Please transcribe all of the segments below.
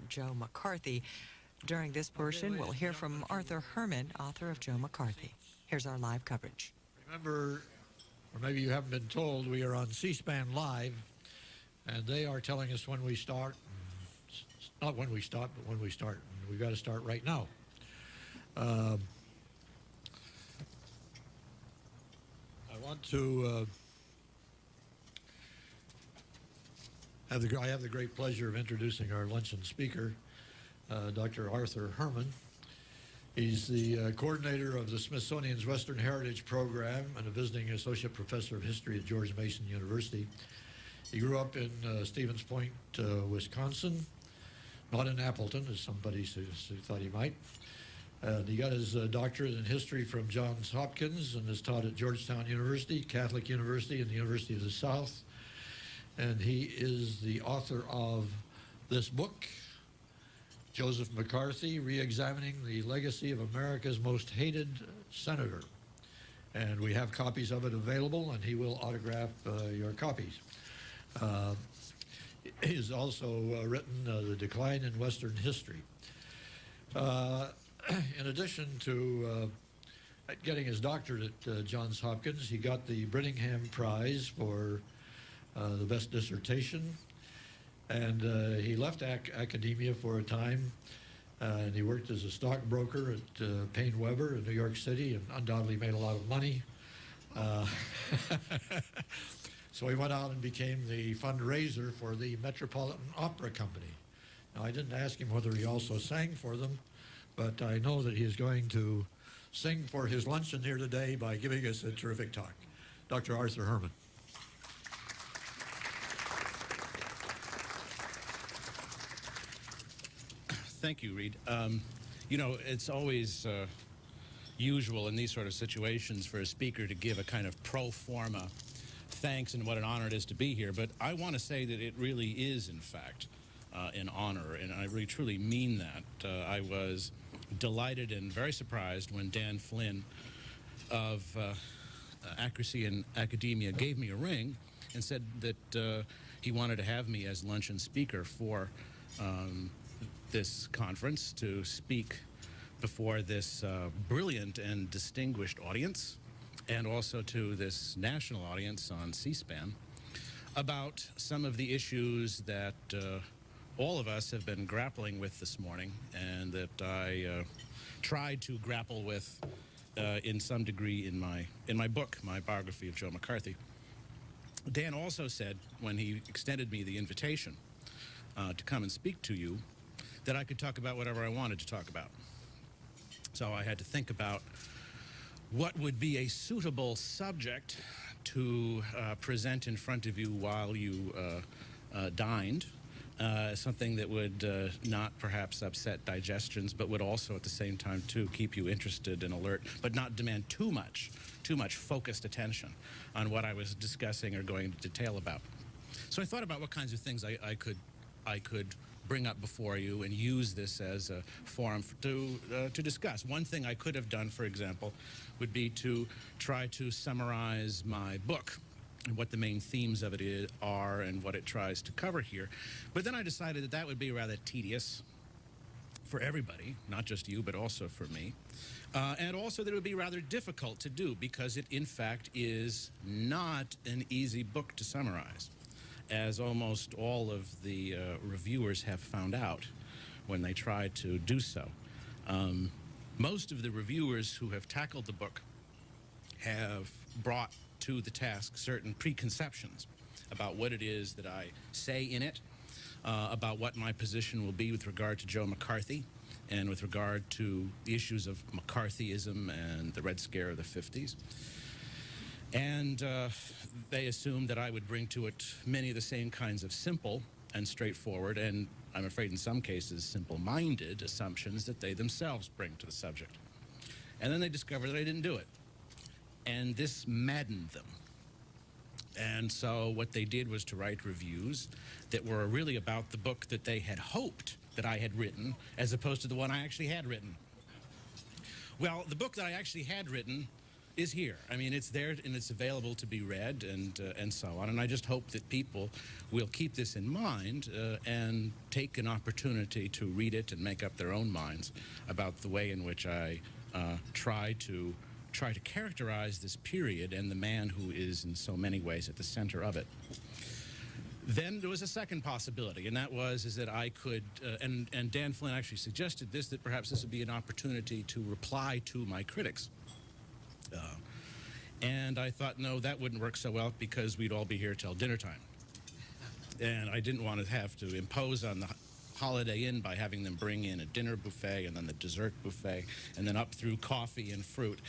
Joe McCarthy. During this portion, we'll hear from Arthur Herman, author of Joe McCarthy. Here's our live coverage. Remember, or maybe you haven't been told, we are on C-SPAN Live, and they are telling us when we start. Not when we stop, but when we start. And we've got to start right now. I want to I have the great pleasure of introducing our luncheon speaker, Dr. Arthur Herman. He's the coordinator of the Smithsonian's Western Heritage Program and a visiting associate professor of history at George Mason University. He grew up in Stevens Point, Wisconsin, not in Appleton, as somebody thought he might. He got his doctorate in history from Johns Hopkins and has taught at Georgetown University, Catholic University, and the University of the South. And he is the author of this book, Joseph McCarthy, Re-Examining the Legacy of America's Most Hated Senator. And we have copies of it available, and he will autograph your copies. He's also written The Decline in Western History. In addition to getting his doctorate at Johns Hopkins, he got the Brittingham Prize for the best dissertation, and he left academia for a time, and he worked as a stockbroker at Payne Weber in New York City, and undoubtedly made a lot of money. So he went out and became the fundraiser for the Metropolitan Opera Company. Now, I didn't ask him whether he also sang for them, but I know that he is going to sing for his luncheon here today by giving us a terrific talk. Dr. Arthur Herman. Thank you, Reed. You know, it's always usual in these sort of situations for a speaker to give a kind of pro forma thanks and what an honor it is to be here. But I want to say that it really is, in fact, an honor, and I really truly mean that. I was delighted and very surprised when Dan Flynn of Accuracy in Academia gave me a ring and said that he wanted to have me as luncheon speaker for this conference to speak before this brilliant and distinguished audience, and also to this national audience on C-SPAN, about some of the issues that all of us have been grappling with this morning, and that I tried to grapple with in some degree in my book, my biography of Joe McCarthy. Dan also said, when he extended me the invitation to come and speak to you, that I could talk about whatever I wanted to talk about. So I had to think about what would be a suitable subject to present in front of you while you dined, something that would not perhaps upset digestions, but would also at the same time too keep you interested and alert, but not demand too much focused attention on what I was discussing or going into detail about. So I thought about what kinds of things I could bring up before you and use this as a forum to discuss. One thing I could have done, for example, would be to try to summarize my book and what the main themes of it are and what it tries to cover here. But then I decided that that would be rather tedious for everybody, not just you, but also for me. And also that it would be rather difficult to do because it, in fact, is not an easy book to summarize, as almost all of the reviewers have found out when they try to do so. Most of the reviewers who have tackled the book have brought to the task certain preconceptions about what it is that I say in it, about what my position will be with regard to Joe McCarthy and with regard to the issues of McCarthyism and the Red Scare of the 50s. And they assumed that I would bring to it many of the same kinds of simple and straightforward, and I'm afraid in some cases simple-minded assumptions that they themselves bring to the subject. And then they discovered that I didn't do it. And this maddened them. And so what they did was to write reviews that were really about the book that they had hoped that I had written, as opposed to the one I actually had written. Well, the book that I actually had written is here. I mean, it's there and it's available to be read and so on. And I just hope that people will keep this in mind and take an opportunity to read it and make up their own minds about the way in which I try to characterize this period and the man who is in so many ways at the center of it. Then there was a second possibility, and that is that I could, and Dan Flynn actually suggested this, that perhaps this would be an opportunity to reply to my critics. And I thought, no, that wouldn't work so well because we'd all be here till dinner time. And I didn't want to have to impose on the Holiday Inn by having them bring in a dinner buffet and then the dessert buffet and then up through coffee and fruit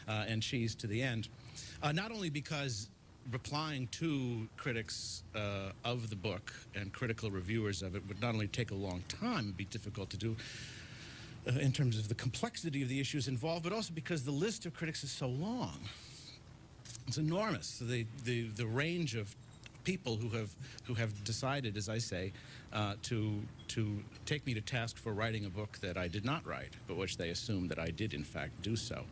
and cheese to the end. Not only because replying to critics of the book and critical reviewers of it would not only take a long time, be difficult to do in terms of the complexity of the issues involved, but also because the list of critics is so long. It's enormous. The range of people who have decided, as I say, to take me to task for writing a book that I did not write, but which they assumed that I did in fact do so.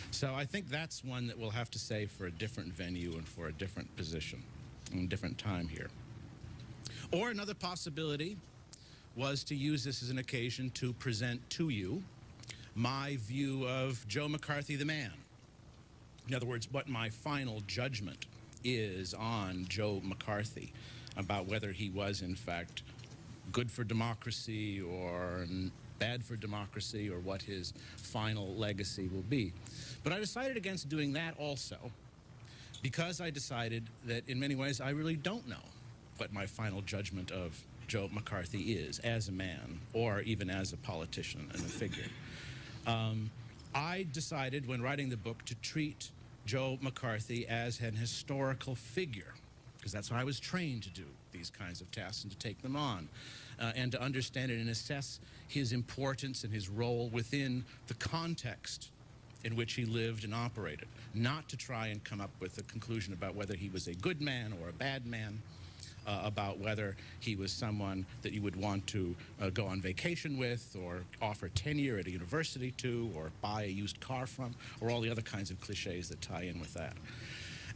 So I think that's one that we'll have to save for a different venue and for a different position and a different time here. Or another possibility was to use this as an occasion to present to you my view of Joe McCarthy the man. In other words, what my final judgment is on Joe McCarthy about whether he was in fact good for democracy or bad for democracy, or what his final legacy will be. But I decided against doing that also because I decided that in many ways I really don't know what my final judgment of Joe McCarthy is as a man or even as a politician and a figure. I decided when writing the book to treat Joe McCarthy as an historical figure, because that's what I was trained to do, these kinds of tasks, and to take them on, and to understand it and assess his importance and his role within the context in which he lived and operated, not to try and come up with a conclusion about whether he was a good man or a bad man, about whether he was someone that you would want to go on vacation with or offer tenure at a university to or buy a used car from, or all the other kinds of cliches that tie in with that.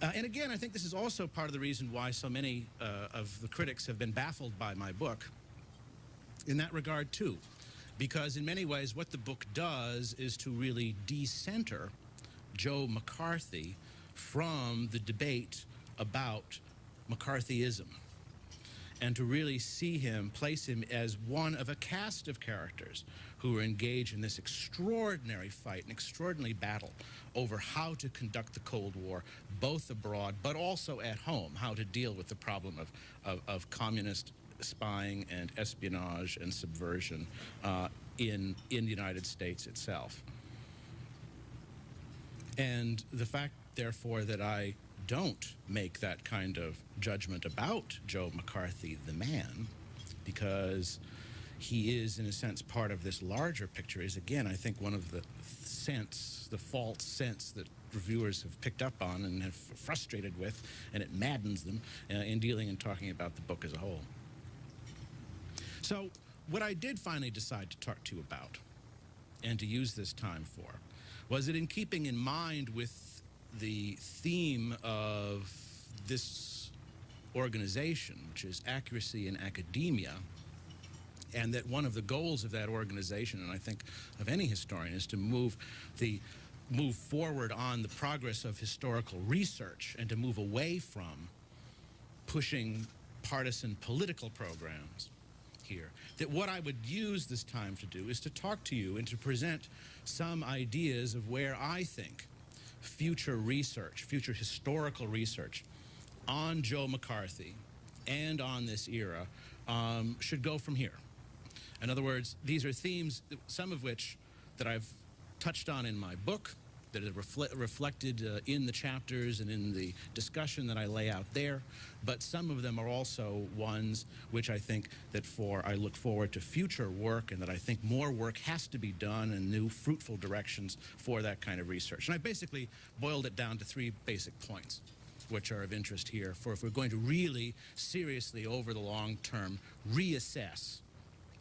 And again, I think this is also part of the reason why so many of the critics have been baffled by my book in that regard too, because in many ways what the book does is to really decenter Joe McCarthy from the debate about McCarthyism, and to really see him, place him as one of a cast of characters who are engaged in this extraordinary fight, an extraordinary battle over how to conduct the Cold War, both abroad but also at home, how to deal with the problem of communist spying and espionage and subversion in the United States itself. And the fact, therefore, that I don't make that kind of judgment about Joe McCarthy the man, because he is in a sense part of this larger picture, is again I think one of the false sense that reviewers have picked up on and have frustrated with, and it maddens them in dealing and talking about the book as a whole. So what I did finally decide to talk to you about and to use this time for was that, in keeping in mind with the theme of this organization, which is accuracy in academia, and that one of the goals of that organization, and I think of any historian, is to move forward on the progress of historical research and to move away from pushing partisan political programs here, that what I would use this time to do is to talk to you and to present some ideas of where I think future research, future historical research on Joe McCarthy and on this era should go from here. In other words, these are themes, some of which that I've touched on in my book, that are reflected in the chapters and in the discussion that I lay out there, but some of them are also ones which I think that I look forward to future work, and that I think more work has to be done and new fruitful directions for that kind of research. And I basically boiled it down to 3 basic points which are of interest here for if we're going to really seriously over the long term reassess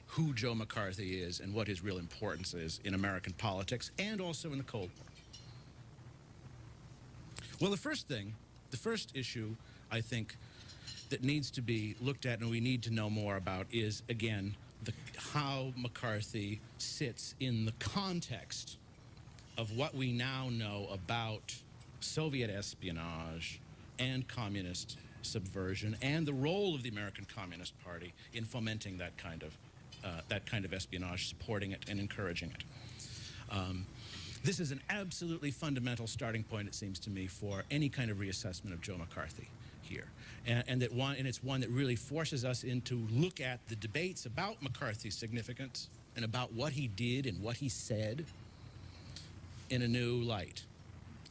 who Joe McCarthy is and what his real importance is in American politics and also in the Cold War. Well, the first issue, I think, that needs to be looked at and we need to know more about is, again, how McCarthy sits in the context of what we now know about Soviet espionage and communist subversion and the role of the American Communist Party in fomenting that kind of espionage, supporting it and encouraging it. This is an absolutely fundamental starting point, it seems to me, for any kind of reassessment of Joe McCarthy here. And it's one that really forces us into look at the debates about McCarthy's significance and about what he did and what he said in a new light,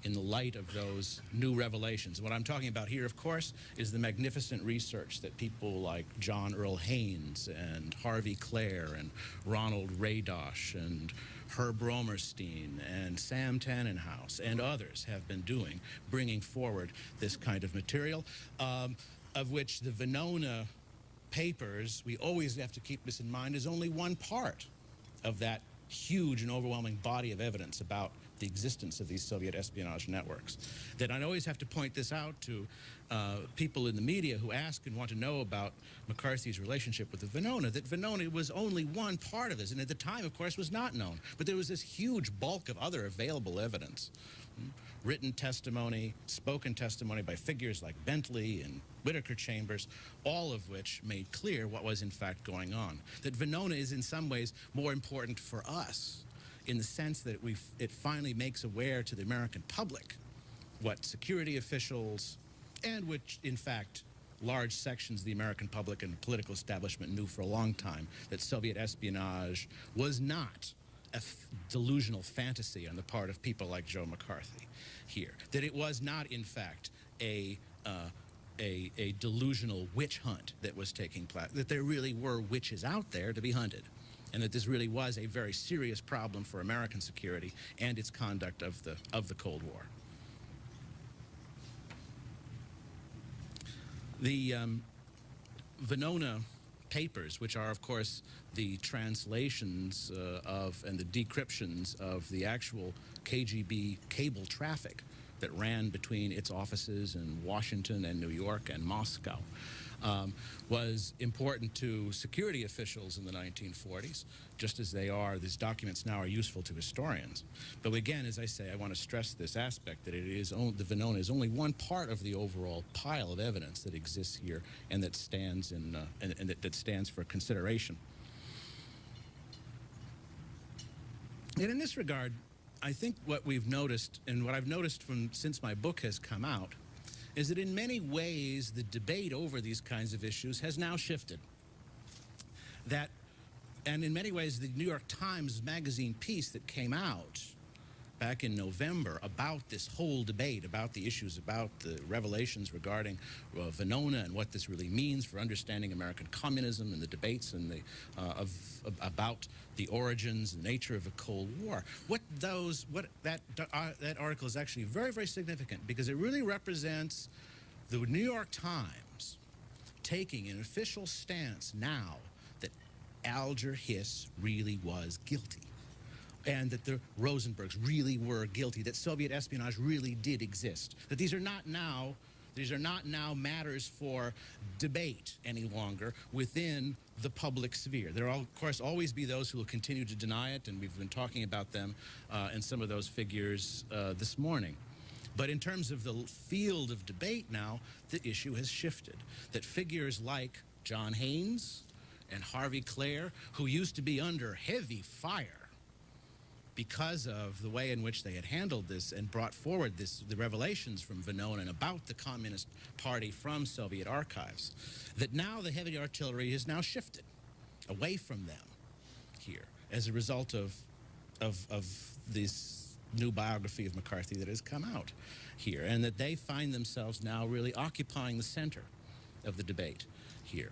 in the light of those new revelations. What I'm talking about here, of course, is the magnificent research that people like John Earl Haynes and Harvey Clare and Ronald Radosh and Herb Romerstein and Sam Tannenhouse and others have been doing, bringing forward this kind of material, of which the Venona papers, we always have to keep this in mind, is only one part of that huge and overwhelming body of evidence about the existence of these Soviet espionage networks. That I always have to point this out to people in the media who ask and want to know about McCarthy's relationship with the Venona, that Venona was only one part of this, and at the time, of course, was not known. But there was this huge bulk of other available evidence. Written testimony, spoken testimony by figures like Bentley and Whittaker Chambers, all of which made clear what was in fact going on. That Venona is in some ways more important for us in the sense that it finally makes aware to the American public what security officials and which, in fact, large sections of the American public and political establishment knew for a long time, that Soviet espionage was not a delusional fantasy on the part of people like Joe McCarthy here. That it was not, in fact, a delusional witch hunt that was taking place, that there really were witches out there to be hunted, and that this really was a very serious problem for American security and its conduct of the Cold War. The Venona papers, which are, of course, the translations of and the decryptions of the actual KGB cable traffic that ran between its offices in Washington and New York and Moscow, was important to security officials in the 1940s, just as these documents now are useful to historians. But again, as I say, I want to stress this aspect that the Venona is only one part of the overall pile of evidence that exists here and that stands that stands for consideration. And in this regard, I think what we've noticed, and what I've noticed since my book has come out, is that in many ways the debate over these kinds of issues has now shifted. And in many ways the New York Times magazine piece that came out back in November about this whole debate, about the issues, about the revelations regarding Venona and what this really means for understanding American communism and the debates and about the origins and nature of the Cold War. That article is actually very, very significant because it really represents the New York Times taking an official stance now that Alger Hiss really was guilty, and that the Rosenbergs really were guilty, that Soviet espionage really did exist, that these are not now matters for debate any longer within the public sphere. There will, of course, always be those who will continue to deny it, and we've been talking about them and some of those figures this morning. But in terms of the field of debate now, the issue has shifted. That figures like John Haynes and Harvey Clare, who used to be under heavy fire because of the way in which they had handled this and brought forward the revelations from Venona and about the Communist Party from Soviet archives, that now the heavy artillery has now shifted away from them here as a result of this new biography of McCarthy that has come out here, and that they find themselves now really occupying the center of the debate here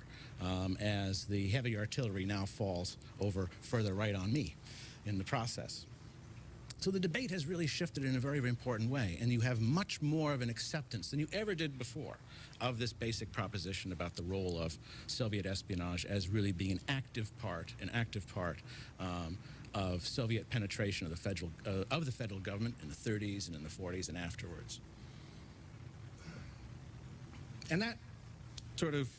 as the heavy artillery now falls over further right on me in the process. So the debate has really shifted in a very, very important way, and you have much more of an acceptance than you ever did before of this basic proposition about the role of Soviet espionage as really being an active part of Soviet penetration of the federal government in the 30s and in the 40s and afterwards. And that sort of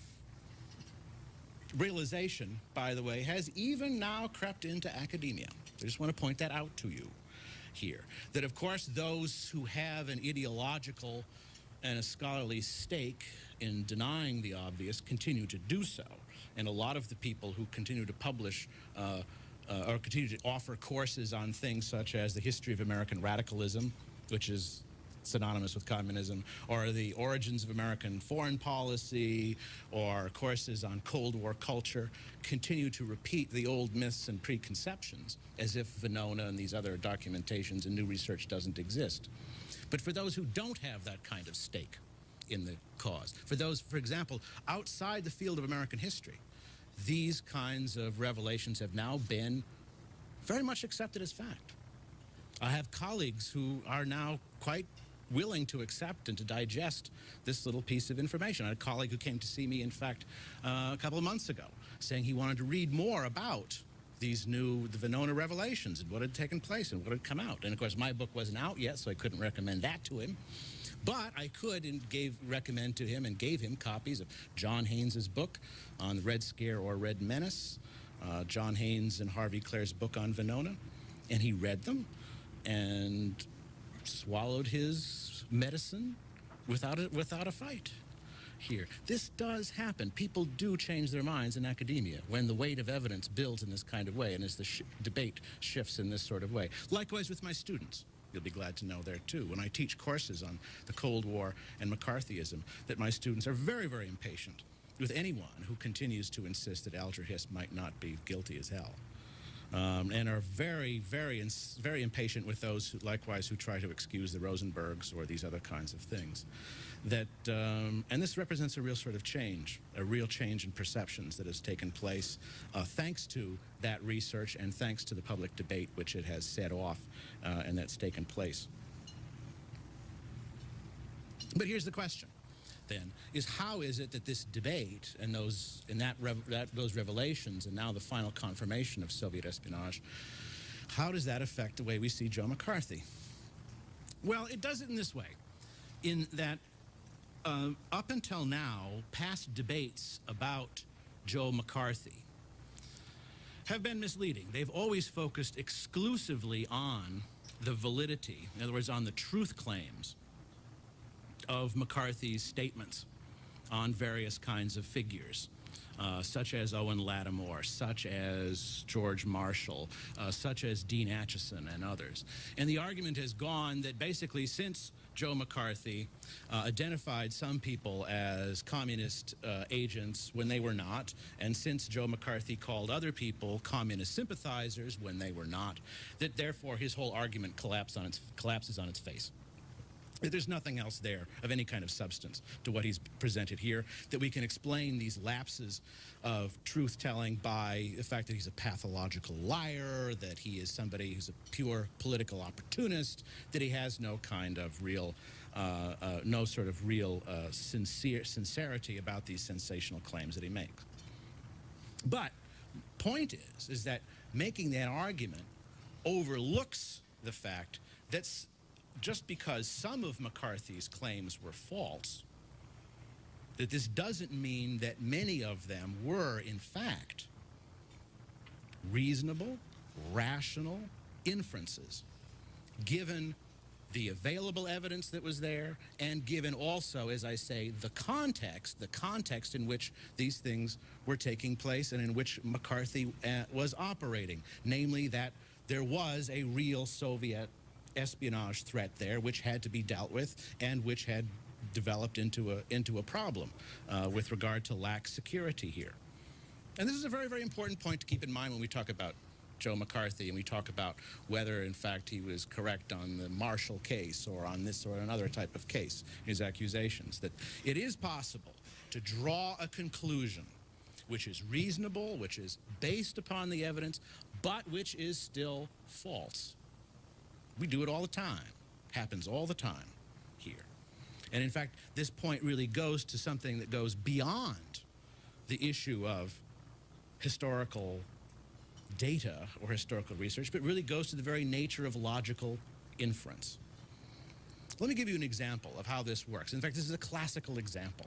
realization, by the way, has even now crept into academia. I just want to point that out to you here. That, of course, those who have an ideological and a scholarly stake in denying the obvious continue to do so. And a lot of the people who continue to publish or continue to offer courses on things such as the history of American radicalism, which is synonymous with communism, or the origins of American foreign policy, or courses on Cold War culture, continue to repeat the old myths and preconceptions as if Venona and these other documentations and new research doesn't exist. But for those who don't have that kind of stake in the cause, for those, for example, outside the field of American history, these kinds of revelations have now been very much accepted as fact. I have colleagues who are now quite willing to accept and to digest this little piece of information. I had a colleague who came to see me, in fact, a couple of months ago, saying he wanted to read more about the Venona revelations and what had taken place and what had come out. And of course, my book wasn't out yet, so I couldn't recommend that to him. But I could and recommend to him and gave him copies of John Haynes's book on the Red Scare or Red Menace, John Haynes and Harvey Clare's book on Venona, and he read them and swallowed his medicine without a fight here. This does happen. People do change their minds in academia when the weight of evidence builds in this kind of way and as the debate shifts in this sort of way. Likewise with my students. You'll be glad to know there too. When I teach courses on the Cold War and McCarthyism, that my students are very, very impatient with anyone who continues to insist that Alger Hiss might not be guilty as hell. And are very, very, very impatient with those who, likewise, who try to excuse the Rosenbergs or these other kinds of things. And this represents a real sort of change, a real change in perceptions that has taken place thanks to that research and thanks to the public debate which it has set off and that's taken place. But here's the question, then, is how is it that this debate and those revelations and now the final confirmation of Soviet espionage, how does that affect the way we see Joe McCarthy? Well, it does it in this way, in that up until now, past debates about Joe McCarthy have been misleading. They've always focused exclusively on the validity, in other words, on the truth claims of McCarthy's statements on various kinds of figures, such as Owen Lattimore, such as George Marshall, such as Dean Acheson and others. And the argument has gone that basically since Joe McCarthy identified some people as communist agents when they were not, and since Joe McCarthy called other people communist sympathizers when they were not, that therefore his whole argument collapses on its face. There's nothing else there of any kind of substance to what he's presented here, that we can explain these lapses of truth-telling by the fact that he's a pathological liar, that he is somebody who's a pure political opportunist, that he has no kind of real, no sort of real sincerity about these sensational claims that he makes. But point is that making that argument overlooks the fact that just because some of McCarthy's claims were false, that this doesn't mean that many of them were, in fact, reasonable, rational inferences, given the available evidence that was there, and given also, as I say, the context in which these things were taking place and in which McCarthy was operating, namely that there was a real Soviet espionage threat there which had to be dealt with and which had developed into a problem with regard to lax security here. And this is a very, very important point to keep in mind when we talk about Joe McCarthy and we talk about whether in fact he was correct on the Marshall case or on this or another type of case, his accusations, that it is possible to draw a conclusion which is reasonable, which is based upon the evidence, but which is still false. We do it all the time. Happens all the time here. And in fact, this point really goes to something that goes beyond the issue of historical data or historical research, but really goes to the very nature of logical inference. Let me give you an example of how this works. In fact, this is a classical example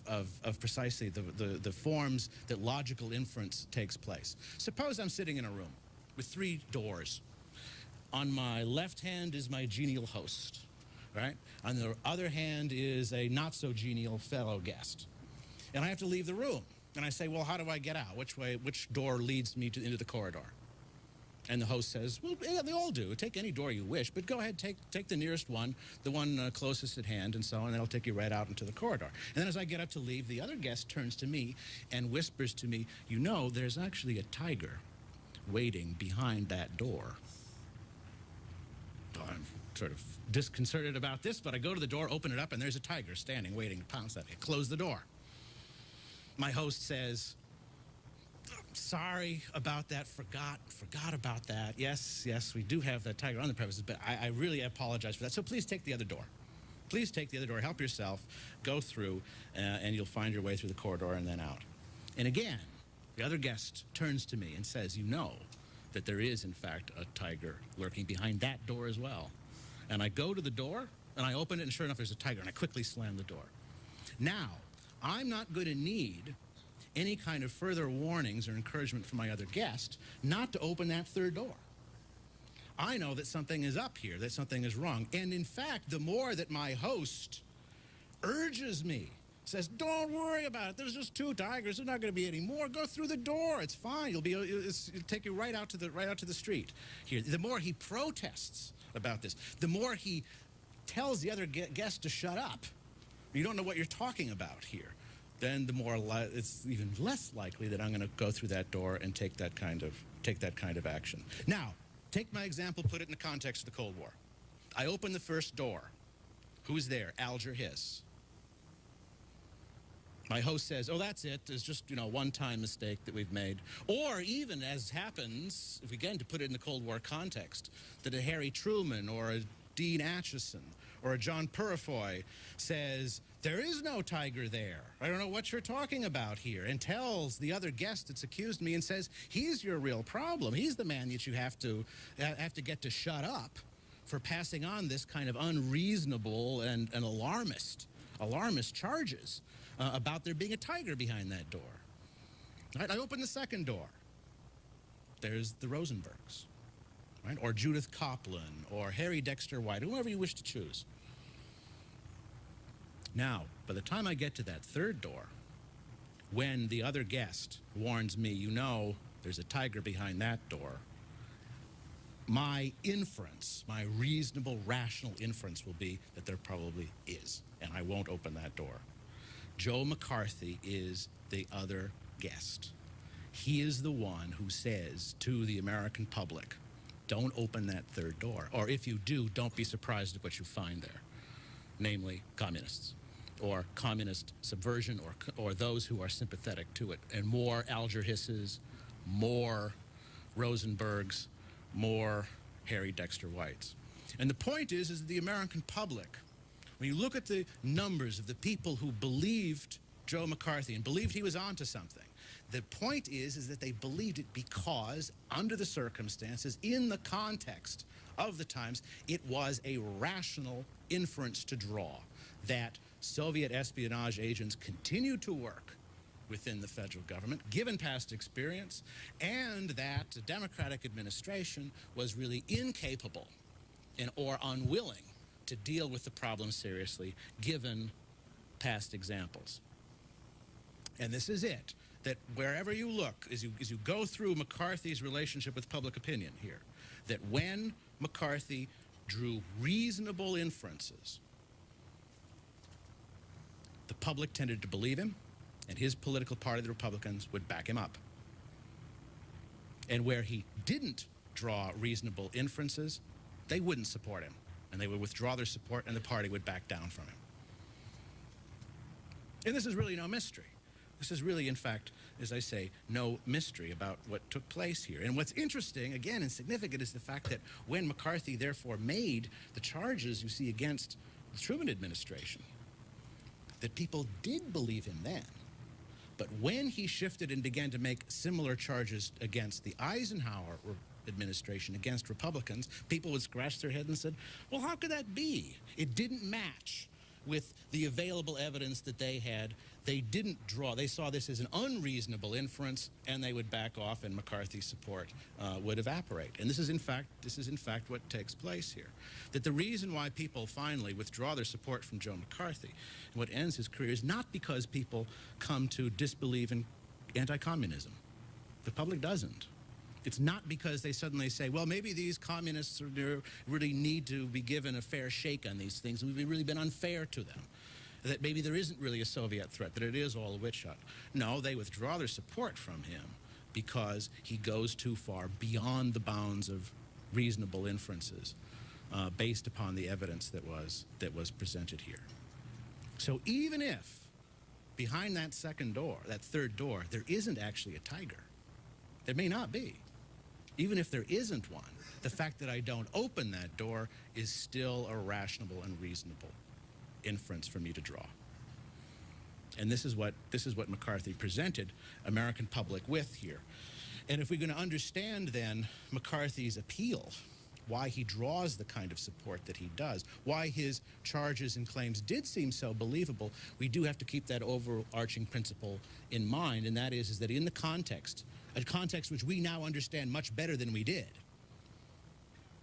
of precisely the forms that logical inference takes place. Suppose I'm sitting in a room with 3 doors. On my left hand is my genial host, right? On the other hand is a not-so-genial fellow guest. And I have to leave the room. And I say, well, how do I get out? Which door leads me into the corridor? And the host says, well, yeah, they all do. Take any door you wish, but go ahead, take the nearest one, the one closest at hand, and so on, and that'll take you right out into the corridor. And then as I get up to leave, the other guest turns to me and whispers to me, you know, there's actually a tiger waiting behind that door. I'm sort of disconcerted about this, but I go to the door, open it up, and there's a tiger standing, waiting to pounce at me. I close the door. My host says, sorry about that, forgot about that. Yes, we do have that tiger on the premises, but I really apologize for that. So please take the other door. Please take the other door, help yourself, go through, and you'll find your way through the corridor and then out. And again, the other guest turns to me and says, you know that there is, in fact, a tiger lurking behind that door as well. And I go to the door, and I open it, and sure enough, there's a tiger, and I quickly slam the door. Now, I'm not going to need any kind of further warnings or encouragement from my other guest not to open that third door. I know that something is up here, that something is wrong. And in fact, the more that my host urges me, says, don't worry about it, there's just 2 tigers, there's not going to be any more, go through the door, it's fine, it'll take you right out to the street here. The more he protests about this, the more he tells the other guest to shut up. You don't know what you're talking about here. Then the more it's even less likely that I'm going to go through that door and take that kind of action. Now, take my example, put it in the context of the Cold War. I open the first door. Who's there? Alger Hiss. My host says, oh, that's it. It's just, one-time mistake that we've made. Or even, as happens, if again, to put it in the Cold War context, that a Harry Truman or a Dean Acheson or a John Purifoy says, there is no tiger there. I don't know what you're talking about here, and tells the other guest that's accused me and says, he's your real problem. He's the man that you have to get to shut up for passing on this kind of unreasonable and alarmist charges about there being a tiger behind that door. Right? I open the second door. There's the Rosenbergs, right? Or Judith Coplin, or Harry Dexter White, whoever you wish to choose. Now, by the time I get to that third door, when the other guest warns me, there's a tiger behind that door, my inference, my reasonable, rational inference will be that there probably is, and I won't open that door. Joe McCarthy is the other guest. He is the one who says to the American public, don't open that third door. Or if you do, don't be surprised at what you find there, namely communists, or communist subversion, or those who are sympathetic to it. And more Alger Hisses, more Rosenbergs, more Harry Dexter Whites. And the point is that the American public, when you look at the numbers of the people who believed Joe McCarthy and believed he was onto something, the point is that they believed it because, under the circumstances, in the context of the times, it was a rational inference to draw that Soviet espionage agents continued to work within the federal government, given past experience, and that the Democratic administration was really incapable or unwilling to deal with the problem seriously, given past examples. And this is it, that wherever you look, as you go through McCarthy's relationship with public opinion here, that when McCarthy drew reasonable inferences, the public tended to believe him, and his political party, the Republicans, would back him up. And where he didn't draw reasonable inferences, they wouldn't support him, and they would withdraw their support, and the party would back down from him. And this is really no mystery. This is really, in fact, as I say, no mystery about what took place here. And what's interesting, again, and significant is the fact that when McCarthy, therefore, made the charges you see against the Truman administration, that people did believe him then. But when he shifted and began to make similar charges against the Eisenhower administration, against Republicans, people would scratch their head and said, well, how could that be? It didn't match with the available evidence that they had. They didn't draw. They saw this as an unreasonable inference, and they would back off, and McCarthy's support would evaporate. And this is in fact what takes place here. That the reason why people finally withdraw their support from Joe McCarthy and what ends his career is not because people come to disbelieve in anti-communism. The public doesn't. It's not because they suddenly say, well, maybe these communists really need to be given a fair shake on these things. We've really been unfair to them. That maybe there isn't really a Soviet threat, that it is all a witch hunt. No, they withdraw their support from him because he goes too far beyond the bounds of reasonable inferences based upon the evidence that was presented here. So even if behind that second door, that third door, there isn't actually a tiger, there may not be. Even if there isn't one, the fact that I don't open that door is still a rational and reasonable inference for me to draw. And this is what McCarthy presented American public with here. And if we're going to understand then McCarthy's appeal, why he draws the kind of support that he does, why his charges and claims did seem so believable, we do have to keep that overarching principle in mind, and that is that in the context, a context which we now understand much better than we did,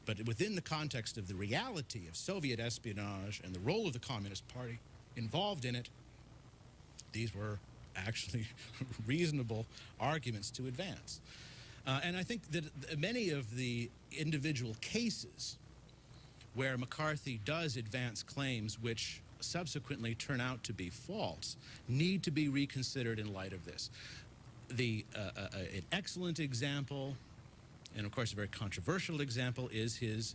but within the context of the reality of Soviet espionage and the role of the Communist Party involved in it, these were actually reasonable arguments to advance. And I think that many of the individual cases where McCarthy does advance claims which subsequently turn out to be false need to be reconsidered in light of this. An excellent example, and of course a very controversial example, is his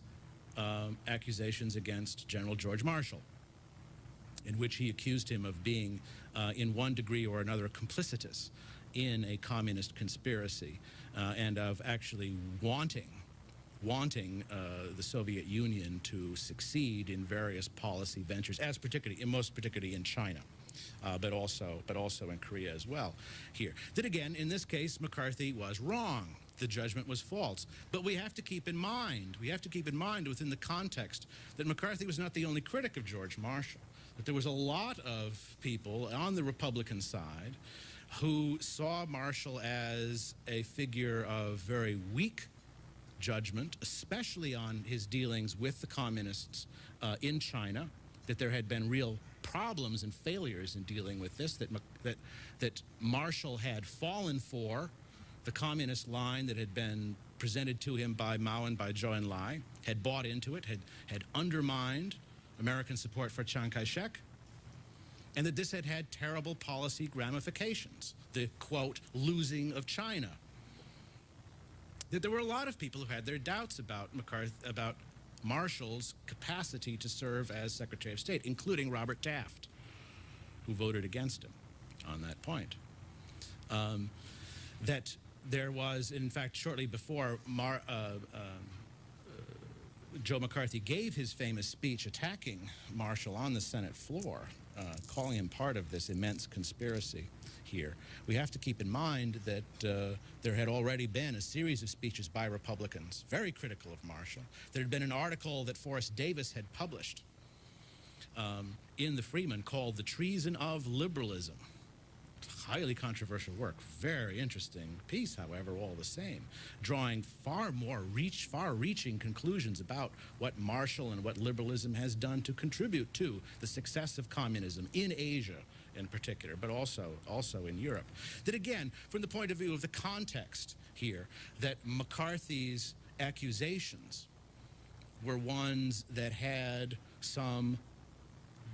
accusations against General George Marshall, in which he accused him of being, in one degree or another, complicitous in a communist conspiracy and of actually wanting the Soviet Union to succeed in various policy ventures, most particularly in China. But also in Korea as well here. That again, in this case, McCarthy was wrong. The judgment was false. But we have to keep in mind within the context that McCarthy was not the only critic of George Marshall. That there was a lot of people on the Republican side who saw Marshall as a figure of very weak judgment, especially on his dealings with the communists in China, that there had been real problems and failures in dealing with this, that Marshall had fallen for the communist line that had been presented to him by Mao and by Zhou Enlai, had bought into it, had undermined American support for Chiang Kai-shek, and that this had had terrible policy ramifications, the, quote, losing of China. That there were a lot of people who had their doubts about Marshall's capacity to serve as Secretary of State, including Robert Taft, who voted against him on that point. That there was, in fact, shortly before Joe McCarthy gave his famous speech attacking Marshall on the Senate floor, calling him part of this immense conspiracy here, we have to keep in mind that there had already been a series of speeches by Republicans very critical of Marshall. There had been an article that Forrest Davis had published in the Freeman called "The Treason of Liberalism." Highly controversial work, very interesting piece, however, all the same, drawing far-reaching conclusions about what Marshall and what liberalism has done to contribute to the success of communism in Asia in particular, but also in Europe. That again, from the point of view of the context here, that McCarthy's accusations were ones that had some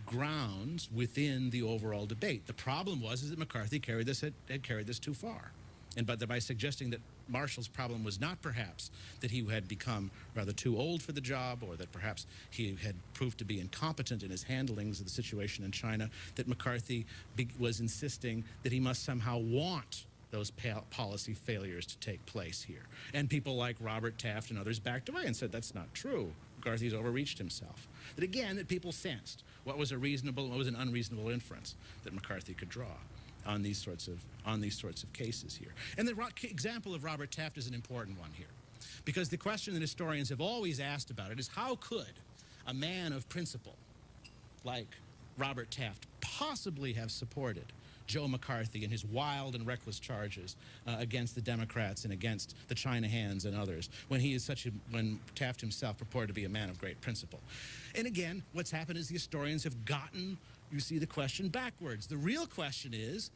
grounds within the overall debate. The problem was that McCarthy had carried this too far. And by suggesting that Marshall's problem was not perhaps that he had become rather too old for the job, or that perhaps he had proved to be incompetent in his handlings of the situation in China, that McCarthy was insisting that he must somehow want those policy failures to take place here. And people like Robert Taft and others backed away and said that's not true. McCarthy's overreached himself. That again, that people sensed what was a reasonable and what was an unreasonable inference that McCarthy could draw. on these sorts of cases here. And the example of Robert Taft is an important one here, because the question that historians have always asked about it is, how could a man of principle like Robert Taft possibly have supported Joe McCarthy and his wild and reckless charges against the Democrats and against the China Hands and others, when Taft himself purported to be a man of great principle. And again, what's happened is the historians have gotten, you see, the question backwards. The real question is,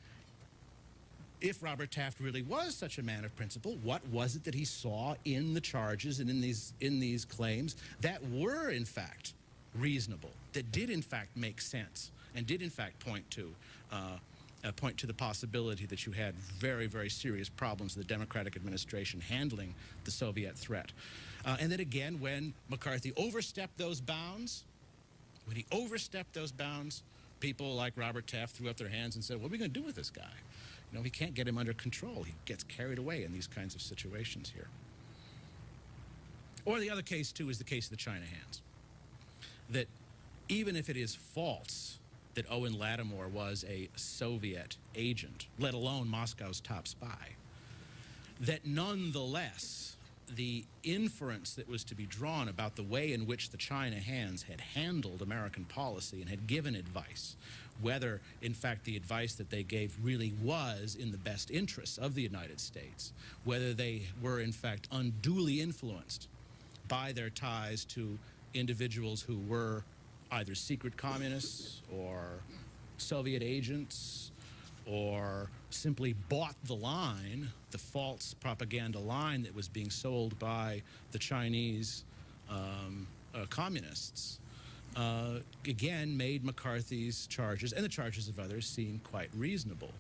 if Robert Taft really was such a man of principle, what was it that he saw in the charges and in these claims that were in fact reasonable, that did in fact make sense, and did in fact point to the possibility that you had very, very serious problems with the Democratic administration handling the Soviet threat. And that again, when McCarthy overstepped those bounds, people like Robert Taft threw up their hands and said, what are we going to do with this guy? You know, we can't get him under control. He gets carried away in these kinds of situations here. Or the other case, too, is the case of the China Hands. That even if it is false that Owen Lattimore was a Soviet agent, let alone Moscow's top spy, that nonetheless the inference that was to be drawn about the way in which the China Hands had handled American policy and had given advice, whether in fact the advice that they gave really was in the best interests of the United States, whether they were in fact unduly influenced by their ties to individuals who were either secret communists or Soviet agents, or simply bought the line, the false propaganda line that was being sold by the Chinese communists, again made McCarthy's charges and the charges of others seem quite reasonable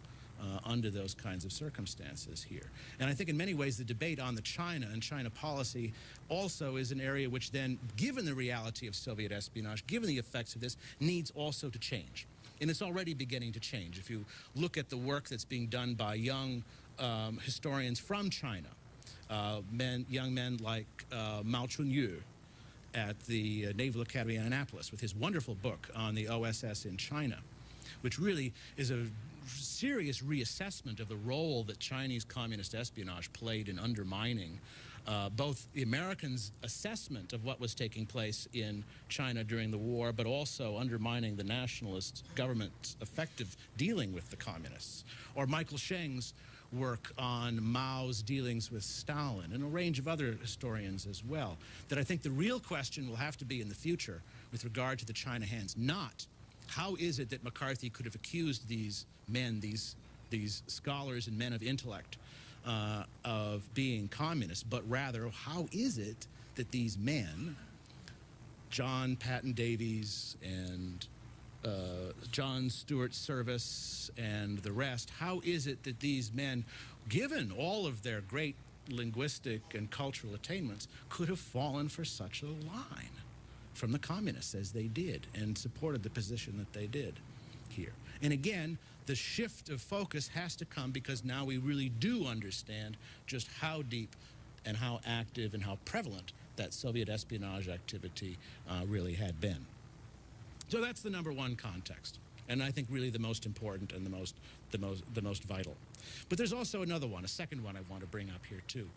under those kinds of circumstances here. And I think in many ways the debate on the China and China policy also is an area which then, given the reality of Soviet espionage, given the effects of this, needs also to change. And it's already beginning to change. If you look at the work that's being done by young historians from China, young men like Mao Chunyu at the Naval Academy in Annapolis with his wonderful book on the OSS in China, which really is a serious reassessment of the role that Chinese communist espionage played in undermining both the Americans' assessment of what was taking place in China during the war, but also undermining the nationalist government's effective dealing with the communists. Or Michael Sheng's work on Mao's dealings with Stalin, and a range of other historians as well. That I think the real question will have to be in the future with regard to the China Hands, not how is it that McCarthy could have accused these men, these scholars and men of intellect, of being communists, but rather how is it that these men, John Patton Davies and John Stuart Service and the rest, how is it that these men, given all of their great linguistic and cultural attainments, could have fallen for such a line from the communists as they did and supported the position that they did here? And again, the shift of focus has to come because now we really do understand just how deep and how active and how prevalent that Soviet espionage activity really had been. So that's the number one context, and I think really the most important and the most vital. But there's also another one, a second one I want to bring up here too,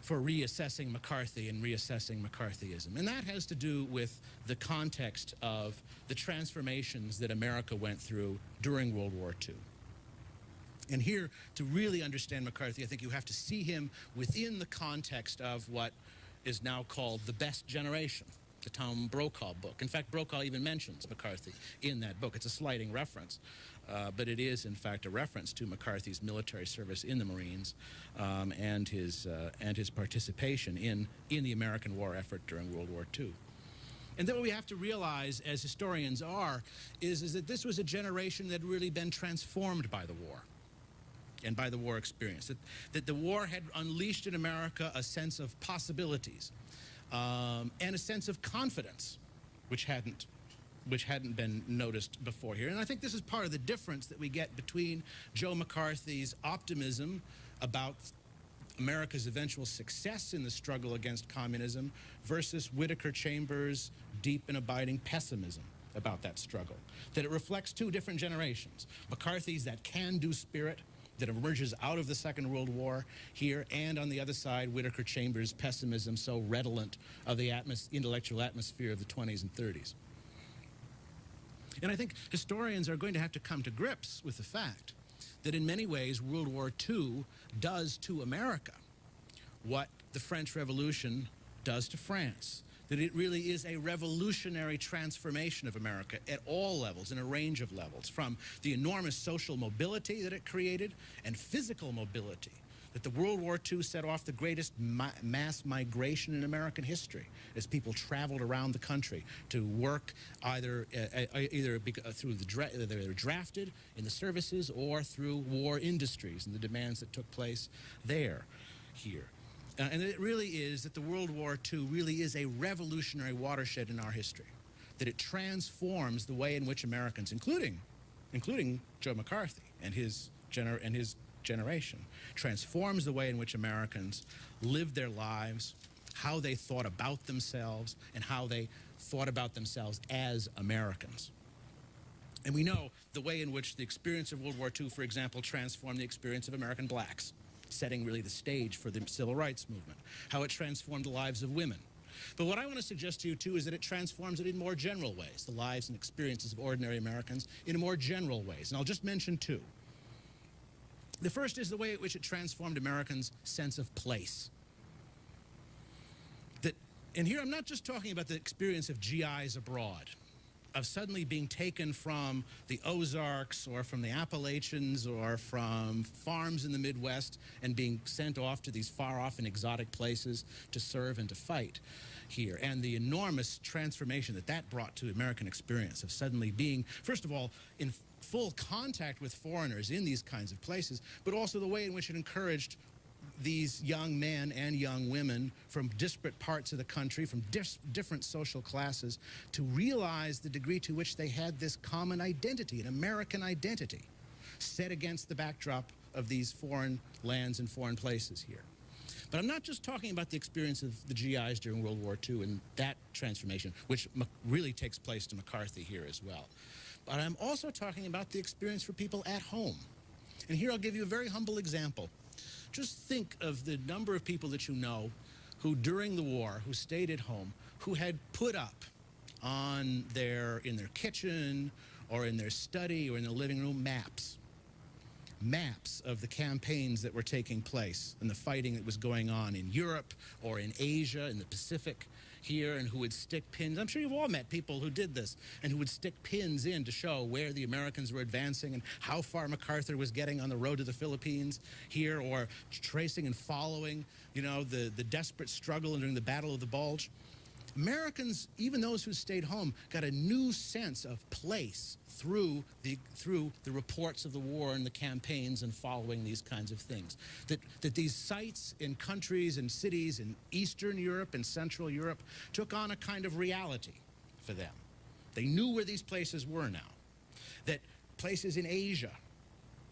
for reassessing McCarthy and reassessing McCarthyism. And that has to do with the context of the transformations that America went through during World War II. And here, to really understand McCarthy, I think you have to see him within the context of what is now called the best generation, the Tom Brokaw book. In fact, Brokaw even mentions McCarthy in that book. It's a slighting reference. But it is, in fact, a reference to McCarthy's military service in the Marines and his participation in the American war effort during World War II. And then what we have to realize, as historians is that this was a generation that had really been transformed by the war and by the war experience. That the war had unleashed in America a sense of possibilities and a sense of confidence, which hadn't been noticed before here. And I think this is part of the difference that we get between Joe McCarthy's optimism about America's eventual success in the struggle against communism versus Whittaker Chambers' deep and abiding pessimism about that struggle, that it reflects two different generations. McCarthy's that can-do spirit that emerges out of the Second World War here, and on the other side, Whittaker Chambers' pessimism so redolent of the intellectual atmosphere of the 20s and 30s. And I think historians are going to have to come to grips with the fact that in many ways World War II does to America what the French Revolution does to France. That it really is a revolutionary transformation of America at all levels, in a range of levels, from the enormous social mobility that it created and physical mobility. That the World War II set off the greatest mass migration in American history as people traveled around the country to work either through they were drafted in the services or through war industries and the demands that took place there, here. And it really is that the World War II really is a revolutionary watershed in our history. That it transforms the way in which Americans, including Joe McCarthy and his generation, transforms the way in which Americans lived their lives, how they thought about themselves, and how they thought about themselves as Americans. And we know the way in which the experience of World War II, for example, transformed the experience of American blacks, setting really the stage for the civil rights movement, how it transformed the lives of women. But what I want to suggest to you, too, is that it transforms it in more general ways, the lives and experiences of ordinary Americans in more general ways. And I'll just mention two. The first is the way in which it transformed Americans' sense of place. And here I'm not just talking about the experience of GIs abroad, of suddenly being taken from the Ozarks or from the Appalachians or from farms in the Midwest and being sent off to these far-off and exotic places to serve and to fight here. And the enormous transformation that that brought to American experience of suddenly being, first of all, in full contact with foreigners in these kinds of places, but also the way in which it encouraged these young men and young women from disparate parts of the country, from different social classes, to realize the degree to which they had this common identity, an American identity, set against the backdrop of these foreign lands and foreign places here. But I'm not just talking about the experience of the GIs during World War II and that transformation, which really takes place to McCarthy here as well. But I'm also talking about the experience for people at home. And here I'll give you a very humble example. Just think of the number of people that you know who during the war, who stayed at home, who had put up in their kitchen or in their study or in their living room maps of the campaigns that were taking place and the fighting that was going on in Europe or in Asia, in the Pacific here, and who would stick pins. I'm sure you've all met people who did this and who would stick pins in to show where the Americans were advancing and how far MacArthur was getting on the road to the Philippines here, or tracing and following, you know, the desperate struggle during the Battle of the Bulge. Americans, even those who stayed home, got a new sense of place through the reports of the war and the campaigns and following these kinds of things. That these sites in countries and cities in Eastern Europe and Central Europe took on a kind of reality for them. They knew where these places were now. That places in Asia,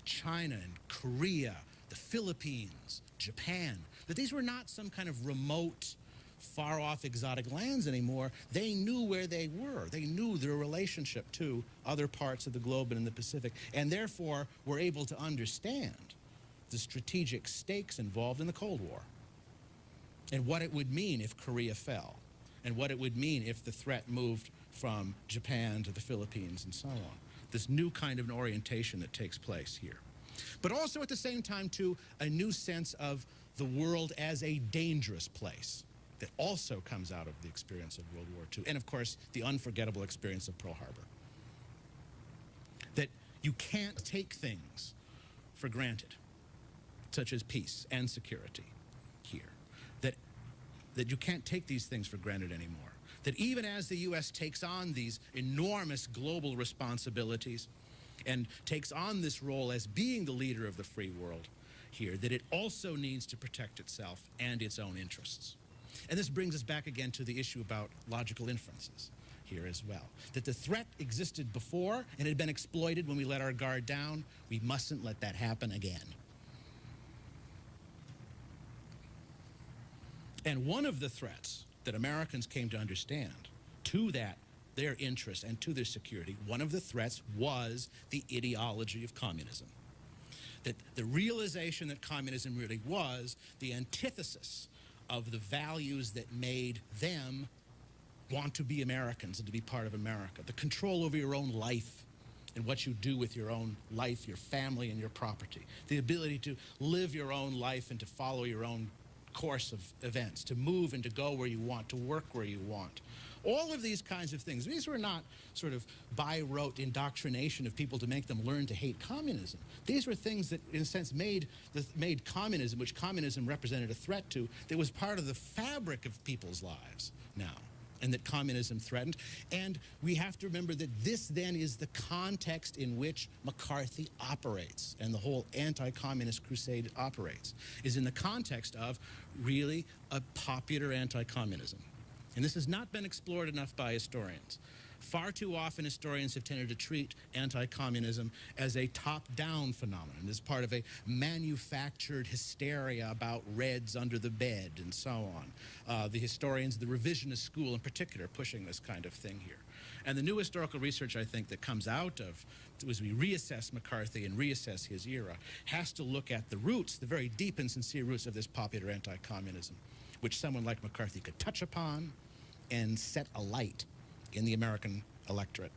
China and Korea, the Philippines, Japan, that these were not some kind of remote, far-off exotic lands anymore. They knew where they were. They knew their relationship to other parts of the globe and in the Pacific, and therefore were able to understand the strategic stakes involved in the Cold War and what it would mean if Korea fell and what it would mean if the threat moved from Japan to the Philippines and so on. This new kind of an orientation that takes place here. But also at the same time, too, a new sense of the world as a dangerous place that also comes out of the experience of World War II. And, of course, the unforgettable experience of Pearl Harbor. That you can't take things for granted, such as peace and security here. That you can't take these things for granted anymore. That even as the U.S. takes on these enormous global responsibilities and takes on this role as being the leader of the free world here, that it also needs to protect itself and its own interests. And this brings us back again to the issue about logical inferences here as well. That the threat existed before and had been exploited when we let our guard down. We mustn't let that happen again. And one of the threats that Americans came to understand to that their interests and to their security, one of the threats was the ideology of communism. That the realization that communism really was the antithesis of the values that made them want to be Americans and to be part of America. The control over your own life and what you do with your own life, your family, and your property. The ability to live your own life and to follow your own course of events, to move and to go where you want, to work where you want. All of these kinds of things. These were not sort of by rote indoctrination of people to make them learn to hate communism. These were things that, in a sense, made communism, which communism represented a threat to, that was part of the fabric of people's lives now, and that communism threatened. And we have to remember that this then is the context in which McCarthy operates and the whole anti-communist crusade operates, is in the context of really a popular anti-communism. And this has not been explored enough by historians. Far too often historians have tended to treat anti-communism as a top-down phenomenon, as part of a manufactured hysteria about Reds under the bed and so on. The historians, the revisionist school in particular, pushing this kind of thing here. And the new historical research, I think, that comes out of, as we reassess McCarthy and reassess his era, has to look at the roots, the very deep and sincere roots of this popular anti-communism, which someone like McCarthy could touch upon and set alight in the American electorate.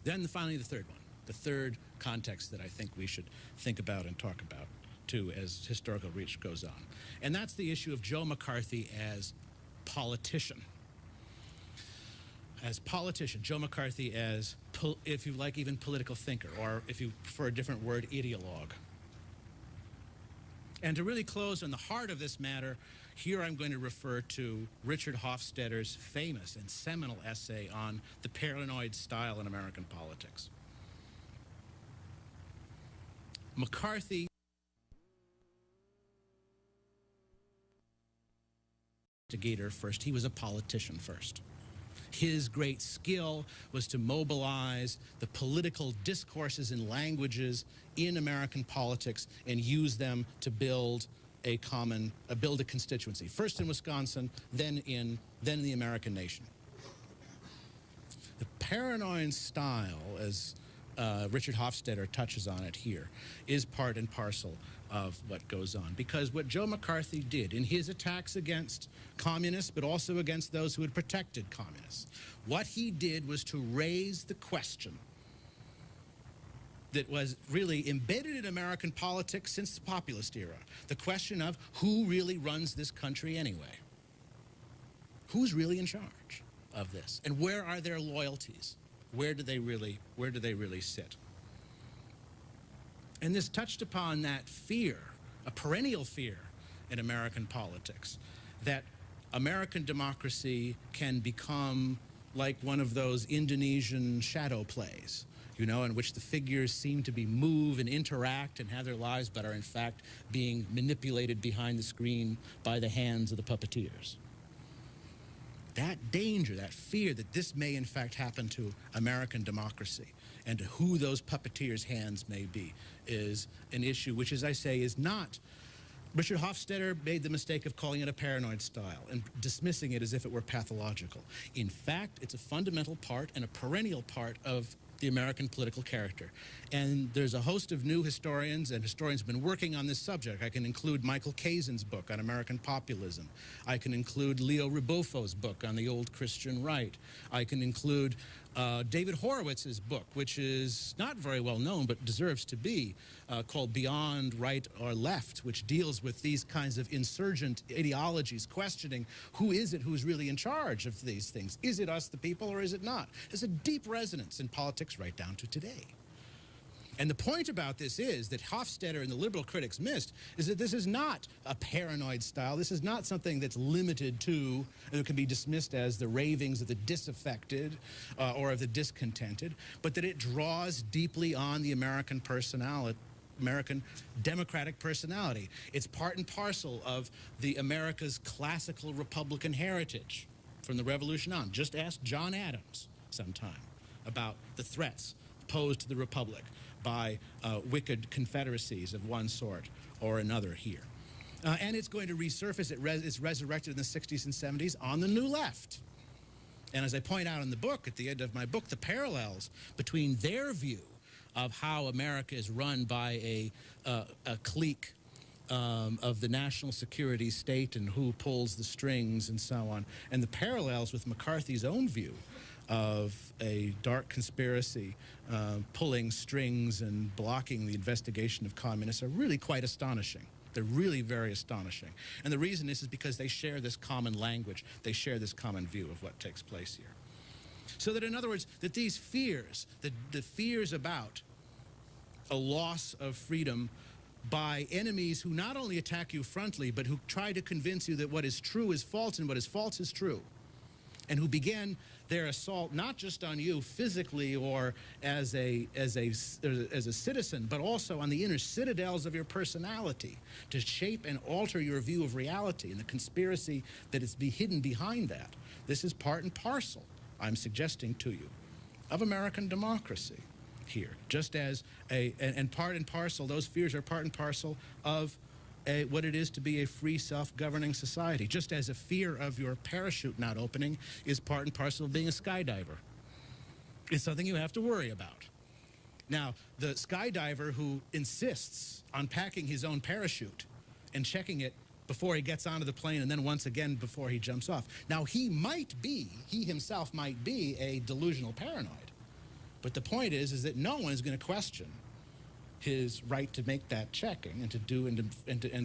Then finally the third one, the third context that I think we should think about and talk about too as historical research goes on. And that's the issue of Joe McCarthy as politician. As politician, Joe McCarthy as, if you like, even political thinker, or if you prefer a different word, ideologue. And to really close on the heart of this matter, here I'm going to refer to Richard Hofstadter's famous and seminal essay on the paranoid style in American politics. McCarthy first. He was a politician first. His great skill was to mobilize the political discourses and languages in American politics and use them to build a constituency, first in Wisconsin, then in the American nation. The paranoid style, as Richard Hofstadter touches on it here, is part and parcel of what goes on. Because what Joe McCarthy did in his attacks against communists, but also against those who had protected communists, what he did was to raise the question that was really embedded in American politics since the populist era, the question of who really runs this country anyway? Who's really in charge of this? And where are their loyalties? Where do they really sit? And this touched upon that fear, a perennial fear in American politics, that American democracy can become like one of those Indonesian shadow plays, you know, in which the figures seem to be move and interact and have their lives, but are in fact being manipulated behind the screen by the hands of the puppeteers. That danger, that fear that this may in fact happen to American democracy and to who those puppeteers' hands may be is an issue which, as I say, is not. Richard Hofstadter made the mistake of calling it a paranoid style and dismissing it as if it were pathological. In fact, it's a fundamental part and a perennial part of the American political character. And there's a host of new historians, and historians have been working on this subject. I can include Michael Kazin's book on American populism. I can include Leo Rubofo's book on the old Christian right. I can include David Horowitz's book, which is not very well known but deserves to be, called Beyond Right or Left, which deals with these kinds of insurgent ideologies, questioning who is it who's really in charge of these things. Is it us, the people, or is it not? There's a deep resonance in politics right down to today. And the point about this is that Hofstadter and the liberal critics missed is that this is not a paranoid style. This is not something that's limited to, and can be dismissed as the ravings of the disaffected or of the discontented, but that it draws deeply on the American personality, American democratic personality. It's part and parcel of the America's classical Republican heritage from the Revolution on. Just ask John Adams sometime about the threats posed to the Republic by wicked confederacies of one sort or another here. And it's going to resurface, it's resurrected in the 60s and 70s on the New Left. And as I point out in the book, at the end of my book, the parallels between their view of how America is run by a clique of the national security state and who pulls the strings and so on, and the parallels with McCarthy's own view of a dark conspiracy pulling strings and blocking the investigation of communists are really quite astonishing. They're really very astonishing. And the reason is because they share this common language. They share this common view of what takes place here. So that, in other words, that these fears, the fears about a loss of freedom by enemies who not only attack you frontally, but who try to convince you that what is true is false and what is false is true, and who began their assault not just on you physically or as a citizen, but also on the inner citadels of your personality to shape and alter your view of reality and the conspiracy that is hidden behind that. This is part and parcel, I'm suggesting to you, of American democracy here, just as and part and parcel, those fears are part and parcel of what it is to be a free, self-governing society, just as a fear of your parachute not opening is part and parcel of being a skydiver. It's something you have to worry about. Now, the skydiver who insists on packing his own parachute and checking it before he gets onto the plane and then once again before he jumps off. Now, he himself might be a delusional paranoid. But the point is that no one is going to question his right to make that checking and to do and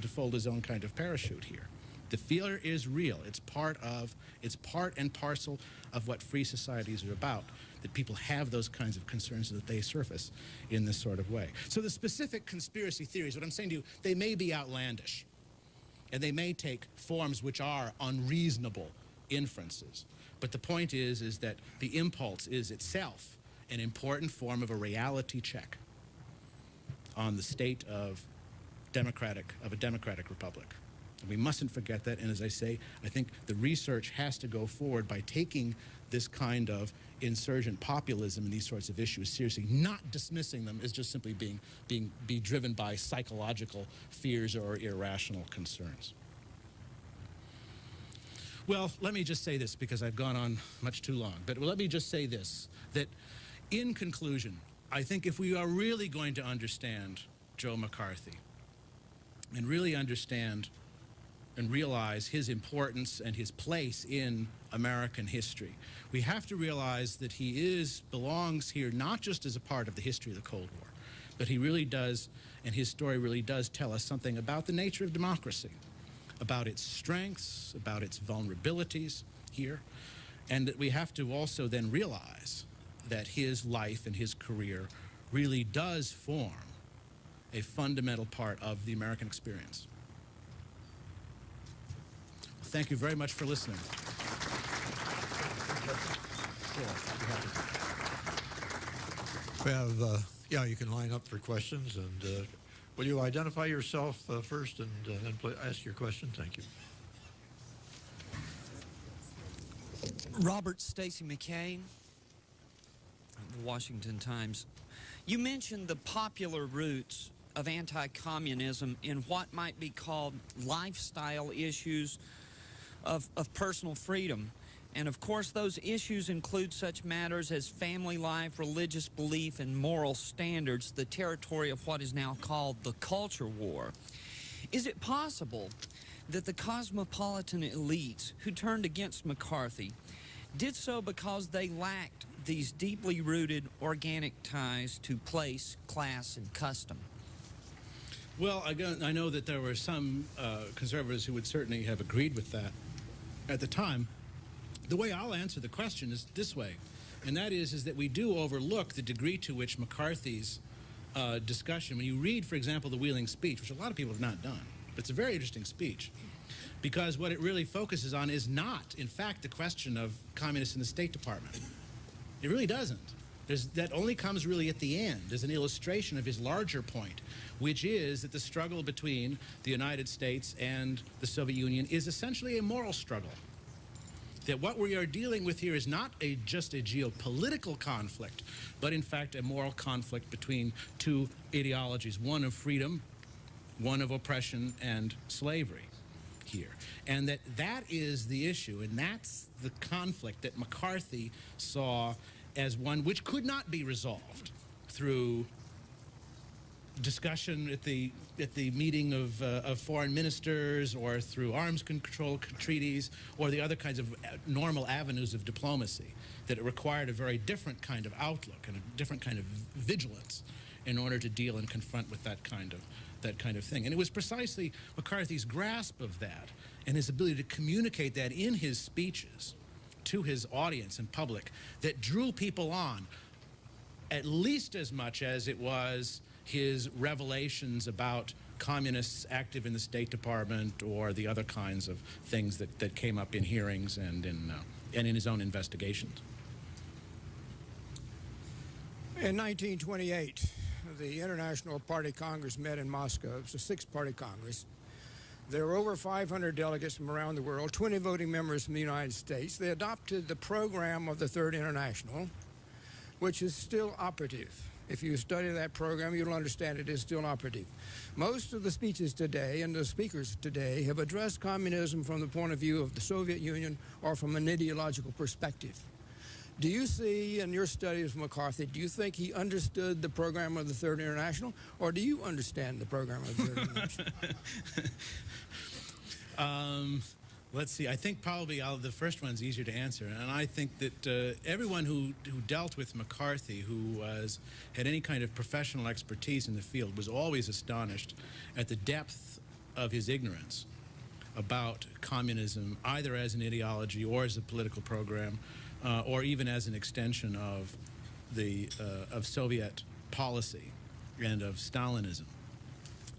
to fold his own kind of parachute here. The fear is real. It's part and parcel of what free societies are about, that people have those kinds of concerns and that they surface in this sort of way. So the specific conspiracy theories, what I'm saying to you, they may be outlandish, and they may take forms which are unreasonable inferences. But the point is that the impulse is itself an important form of a reality check on the state of a democratic republic. And we mustn't forget that, and as I say, I think the research has to go forward by taking this kind of insurgent populism and these sorts of issues seriously, not dismissing them as just simply being driven by psychological fears or irrational concerns. Well, let me just say this, because I've gone on much too long, but let me just say this, that in conclusion, I think if we are really going to understand Joe McCarthy and really understand and realize his importance and his place in American history, we have to realize that he belongs here not just as a part of the history of the Cold War, but he really does, and his story really does tell us something about the nature of democracy, about its strengths, about its vulnerabilities here, and that we have to also then realize that his life and his career really does form a fundamental part of the American experience. Thank you very much for listening. We have, you can line up for questions, and will you identify yourself first and then ask your question? Thank you. Robert Stacy McCain, the Washington Times. You mentioned the popular roots of anti-communism in what might be called lifestyle issues of personal freedom. And of course, those issues include such matters as family life, religious belief, and moral standards, the territory of what is now called the culture war. Is it possible that the cosmopolitan elites who turned against McCarthy did so because they lacked these deeply rooted organic ties to place, class, and custom? Well, again, I know that there were some conservatives who would certainly have agreed with that at the time. The way I'll answer the question is this way, and that is that we do overlook the degree to which McCarthy's discussion, when you read, for example, the Wheeling speech, which a lot of people have not done, but it's a very interesting speech, because what it really focuses on is not, in fact, the question of communists in the State Department. It really doesn't. That only comes really at the end as an illustration of his larger point, which is that the struggle between the United States and the Soviet Union is essentially a moral struggle. That what we are dealing with here is not just a geopolitical conflict, but in fact a moral conflict between two ideologies, one of freedom, one of oppression and slavery. here, and that is the issue, and that's the conflict that McCarthy saw as one which could not be resolved through discussion at the meeting of foreign ministers, or through arms control treaties, or the other kinds of normal avenues of diplomacy, that it required a very different kind of outlook and a different kind of vigilance in order to deal and confront with that kind of thing. And it was precisely McCarthy's grasp of that and his ability to communicate that in his speeches to his audience and public that drew people on at least as much as it was his revelations about communists active in the State Department or the other kinds of things that came up in hearings and in his own investigations. In 1928, the International Party Congress met in Moscow. It was a six-party Congress. There were over 500 delegates from around the world, 20 voting members from the United States. They adopted the program of the Third International, which is still operative. If you study that program, you'll understand it is still operative. Most of the speeches today and the speakers today have addressed communism from the point of view of the Soviet Union or from an ideological perspective. Do you see in your studies of McCarthy, do you think he understood the program of the Third International, or do you understand the program of the Third International? Let's see. I think probably the first one's easier to answer, and I think that everyone who dealt with McCarthy, who had any kind of professional expertise in the field, was always astonished at the depth of his ignorance about communism, either as an ideology or as a political program, or even as an extension of Soviet policy and of Stalinism.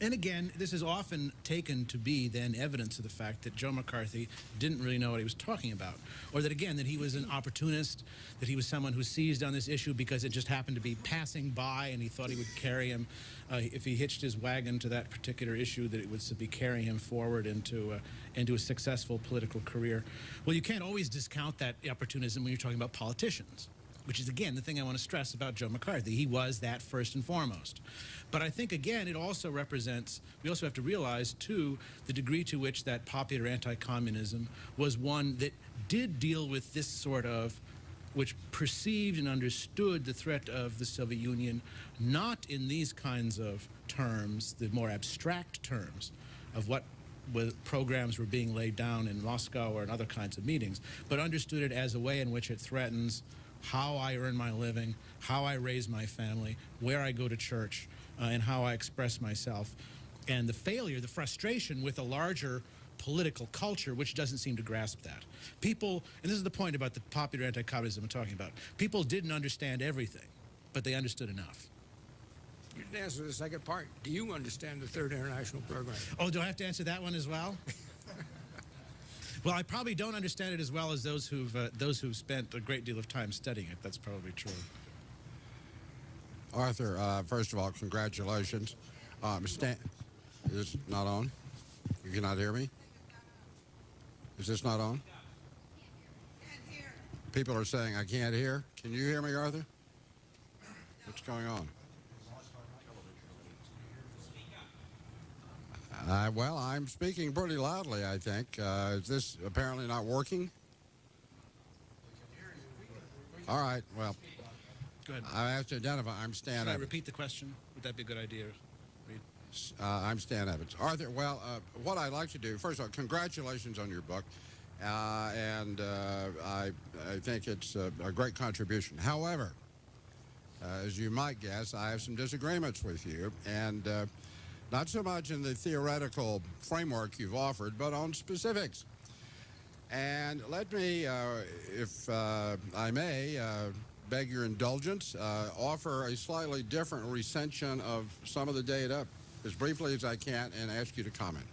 And again, this is often taken to be then evidence of the fact that Joe McCarthy didn't really know what he was talking about, or that again, that he was an opportunist, that he was someone who seized on this issue because it just happened to be passing by and he thought he would carry him, if he hitched his wagon to that particular issue, that it would be carrying him forward into a successful political career. Well, you can't always discount that opportunism when you're talking about politicians, which is, again, the thing I want to stress about Joe McCarthy. He was that first and foremost. But I think, again, it also represents, we also have to realize, too, the degree to which that popular anti-communism was one that did deal with this sort of, which perceived and understood the threat of the Soviet Union, not in these kinds of terms, the more abstract terms of what programs were being laid down in Moscow or in other kinds of meetings, but understood it as a way in which it threatens how I earn my living, how I raise my family, where I go to church, and how I express myself. And the failure, the frustration with a larger political culture which doesn't seem to grasp that. People, and this is the point about the popular anti-communism I'm talking about, people didn't understand everything, but they understood enough. You didn't answer the second part. Do you understand the Third International program? Oh, do I have to answer that one as well? Well, I probably don't understand it as well as those who've spent a great deal of time studying it. That's probably true. Arthur, first of all, congratulations. Is this not on? You cannot hear me? Is this not on? People are saying I can't hear. Can you hear me, Arthur? What's going on? Well, I'm speaking pretty loudly, I think. Is this apparently not working? All right, well, go ahead. I have to identify. I'm Stan Should I Evans. repeat the question? Would that be a good idea? Reed? I'm Stan Evans. Arthur, well, what I'd like to do, first of all, congratulations on your book. And I think it's a great contribution. However, as you might guess, I have some disagreements with you, and not so much in the theoretical framework you've offered, but on specifics. And let me, if I may, beg your indulgence, offer a slightly different recension of some of the data as briefly as I can and ask you to comment.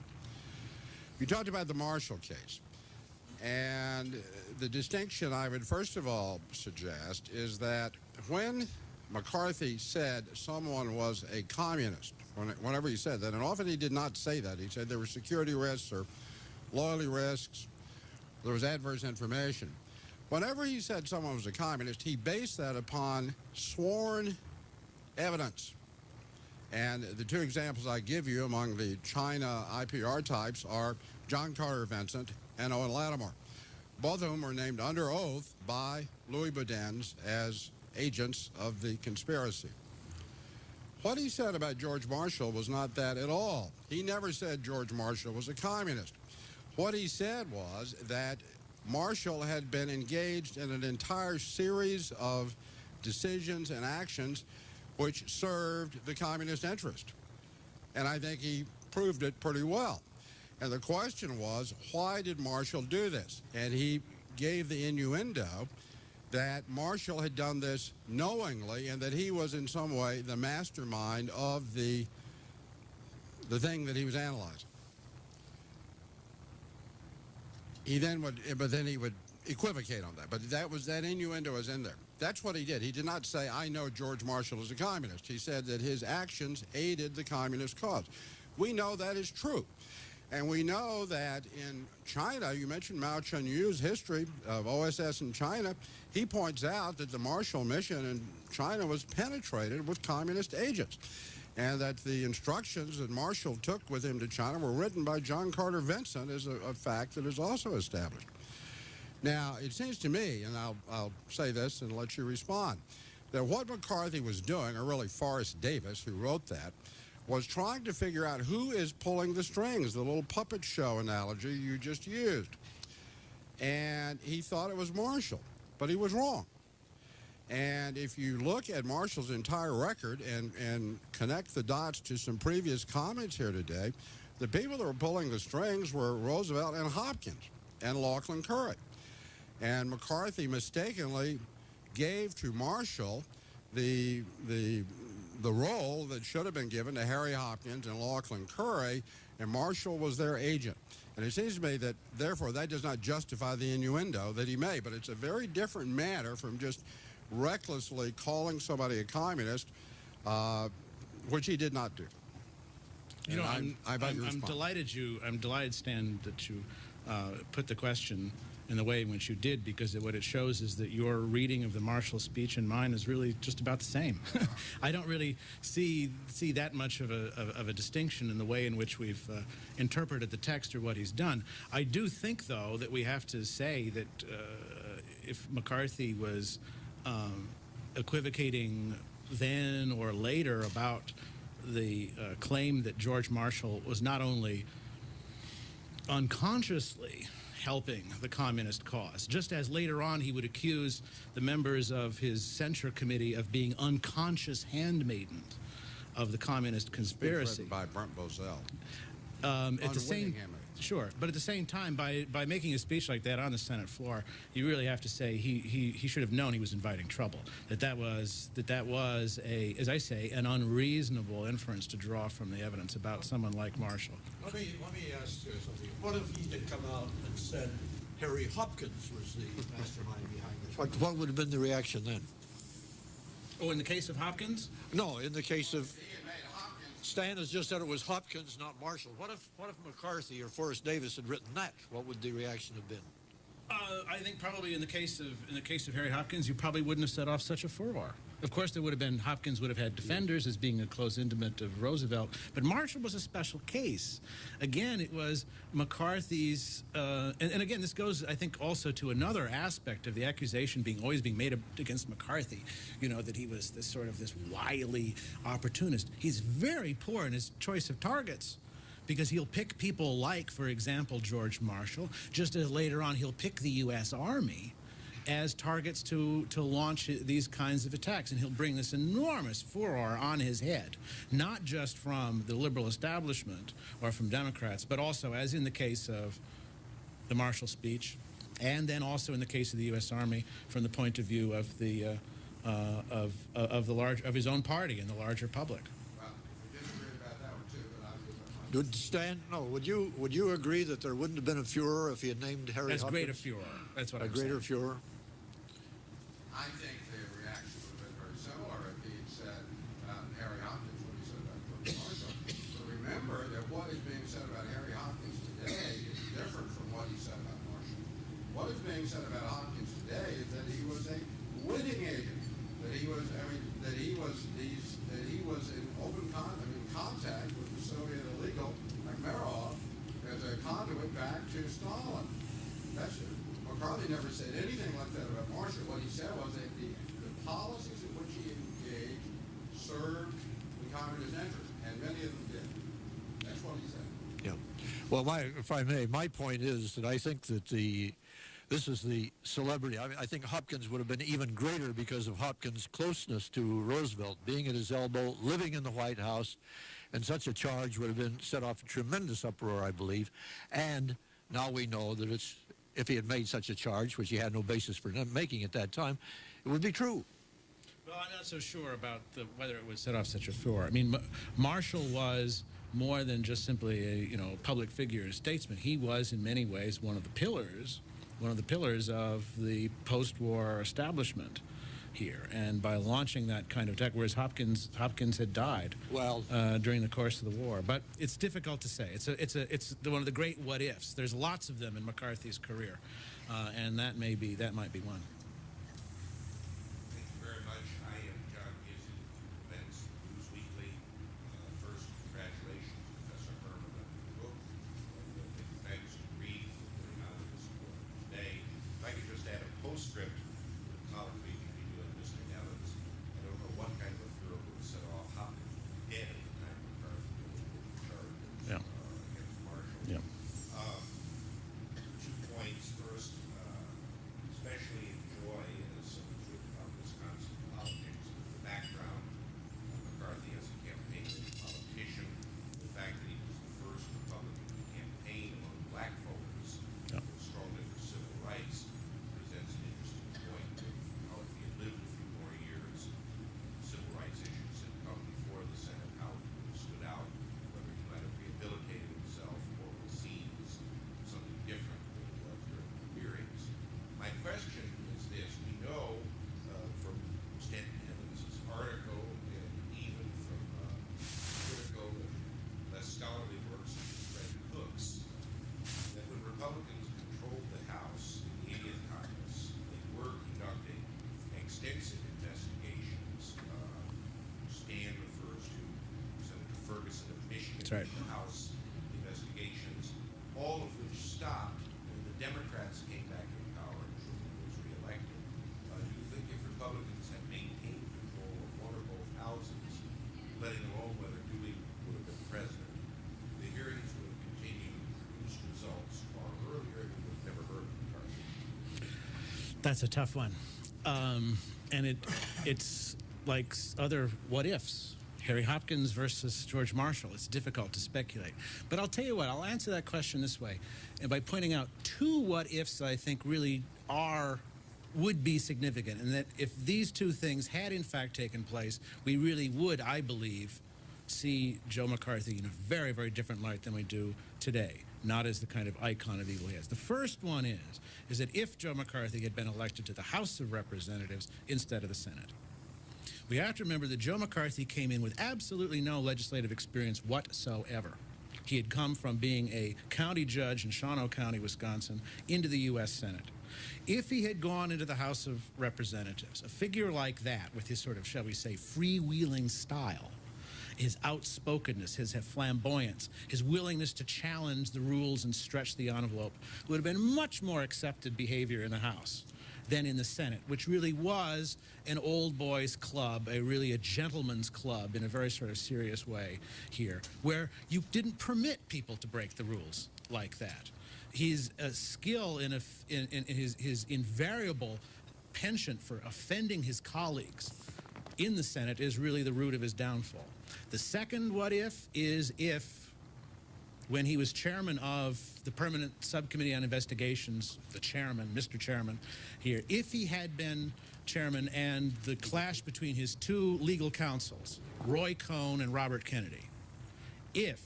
You talked about the Marshall case. And the distinction I would first of all suggest is that when McCarthy said someone was a communist, whenever he said that, and often he did not say that, he said there were security risks or loyalty risks, there was adverse information. Whenever he said someone was a communist, he based that upon sworn evidence. And the two examples I give you among the China IPR types are John Carter Vincent, and Owen Lattimore, both of whom were named under oath by Louis Boudin's as agents of the conspiracy. What he said about George Marshall was not that at all. He never said George Marshall was a communist. What he said was that Marshall had been engaged in an entire series of decisions and actions which served the communist interest. And I think he proved it pretty well. And the question was, why did Marshall do this? And he gave the innuendo that Marshall had done this knowingly and that he was in some way the mastermind of the thing that he was analyzing. But then he would equivocate on that. But that innuendo was in there. That's what he did. He did not say, I know George Marshall is a communist. He said that his actions aided the communist cause. We know that is true. And we know that in China, you mentioned Mao Chun-Yu's history of OSS in China. He points out that the Marshall mission in China was penetrated with communist agents, and that the instructions that Marshall took with him to China were written by John Carter Vincent is a fact that is also established. Now, it seems to me, and I'll say this and let you respond, that what McCarthy was doing, or really Forrest Davis, who wrote that, was trying to figure out who is pulling the strings, the little puppet show analogy you just used. And he thought it was Marshall, but he was wrong. And if you look at Marshall's entire record and connect the dots to some previous comments here today, the people that were pulling the strings were Roosevelt and Hopkins and Laughlin Curry. And McCarthy mistakenly gave to Marshall the role that should have been given to Harry Hopkins and Laughlin Curry, and Marshall was their agent. And it seems to me that, therefore, that does not justify the innuendo that he made, but it's a very different matter from just recklessly calling somebody a communist, which he did not do. You know, I'm delighted, Stan, that you put the question in the way in which you did, because what it shows is that your reading of the Marshall speech and mine is really just about the same. I don't really see that much of a distinction in the way in which we've interpreted the text or what he's done. I do think, though, that we have to say that if McCarthy was equivocating then or later about the claim that George Marshall was not only unconsciously helping the communist cause, just as later on he would accuse the members of his censure committee of being unconscious handmaidens of the communist conspiracy. By Brent Bozell. At the same, sure, but at the same time, by making a speech like that on the Senate floor, you really have to say he should have known he was inviting trouble. That was a, as I say, an unreasonable inference to draw from the evidence about someone like Marshall. Let me ask you something. What if he had come out and said Harry Hopkins was the mastermind behind this? What would have been the reaction then? Oh, in the case of Hopkins? No, in the case of Stan has just said it was Hopkins, not Marshall. What if McCarthy or Forrest Davis had written that? What would the reaction have been? I think probably in the case of Harry Hopkins, you probably wouldn't have set off such a furore. Of course, there would have been, Hopkins would have had defenders as being a close intimate of Roosevelt, but Marshall was a special case. Again, it was McCarthy's, and again, this goes, I think, also to another aspect of the accusation always being made against McCarthy, you know, that he was this wily opportunist. He's very poor in his choice of targets, because he'll pick people like, for example, George Marshall, just as later on he'll pick the U.S. Army as targets to launch these kinds of attacks. And he'll bring this enormous furor on his head, not just from the liberal establishment or from Democrats, but also, as in the case of the Marshall speech, and then also in the case of the U.S. Army, from the point of view of the of his own party and the larger public. Would Stan? No. Would you agree that there wouldn't have been a furor if he had named Harry Hopkins? That's greater furor. That's what I'm saying. A greater furor. I think the reaction would have been very similar if he had said Harry Hopkins what he said about George Marshall. So remember that what is being said about Harry Hopkins today is different from what he said about Marshall. What is being said about Hopkins today is that he was a winning agent. That he was in contact with the Soviet illegal Makarov as a conduit back Stalin. McCarthy never said anything like that about Marshall. What he said was that the policies in which he engaged served the communist interest, and many of them did. That's what he said. Yeah. Well, if I may, my point is that I think that this is the celebrity. I think Hopkins would have been even greater because of Hopkins' closeness to Roosevelt, being at his elbow, living in the White House, and such a charge would have been set off a tremendous uproar, I believe. And now we know that if he had made such a charge, which he had no basis for making at that time, it would be true. Well, I'm not so sure about whether it would set off such a furor. I mean, Marshall was more than just simply a public figure, a statesman. He was in many ways one of the pillars of the post-war establishment here. And by launching that kind of attack, whereas Hopkins had died during the course of the war. But it's difficult to say. It's one of the great what ifs. There's lots of them in McCarthy's career, and that might be one. Thank you very much. I am John Gizzard, Events News Weekly. First, congratulations, Professor Herman, on your book. Thanks to Reed for putting out this book today. If I could just add a postscript to the colloquy between you and Mr. Evans. I don't know what kind of a furor would set off Hopkins dead at the time McCarthy was charged against Marshall. Yeah. 2 points. First, especially enjoy, as someone's written about Wisconsin politics, the background of McCarthy as a campaign politician, the fact that he was the first Republican to campaign among black voters strongly for civil rights presents an interesting point of how if he had lived a few more years, civil rights issues had come before the Senate, how he would have stood out, whether he might have rehabilitated himself or was seen as something different than he was during the hearings. My question is this: we know from Stanton Evans' article and even from critical and less scholarly works of Fred Cooks that when Republicans controlled the House in the 80th Congress, they were conducting extensive investigations. Stan refers to Senator Ferguson of Michigan, That's right. the House investigations, all of which stopped when the Democrats came back in power and Truman was reelected. Do you think if Republicans had maintained control of one or both houses, letting alone whether Dewey would have been president, the hearings would have continued to produce results far earlier and we would have never heard of McCarthy? That's a tough one. And it's like other what ifs. Harry Hopkins versus George Marshall. It's difficult to speculate. But I'll tell you what, I'll answer that question this way, and by pointing out 2 what ifs I think really would be significant, and that if these 2 things had in fact taken place, we really would, I believe, see Joe McCarthy in a very, very different light than we do today, not as the kind of icon of evil he is. The first one is that if Joe McCarthy had been elected to the House of Representatives instead of the Senate. We have to remember that Joe McCarthy came in with absolutely no legislative experience whatsoever. He had come from being a county judge in Shawano County, Wisconsin, into the U.S. Senate. If he had gone into the House of Representatives, a figure like that, with his sort of, shall we say, freewheeling style, his outspokenness, his flamboyance, his willingness to challenge the rules and stretch the envelope, would have been much more accepted behavior in the House than in the Senate, which really was an old boys club, really a gentleman's club in a very sort of serious way here, where you didn't permit people to break the rules like that. His skill in his invariable penchant for offending his colleagues in the Senate is really the root of his downfall. The second what if is if, when he was chairman of the Permanent Subcommittee on Investigations, the chairman, Mr. Chairman here, if he had been chairman and the clash between his 2 legal counsels, Roy Cohn and Robert Kennedy, if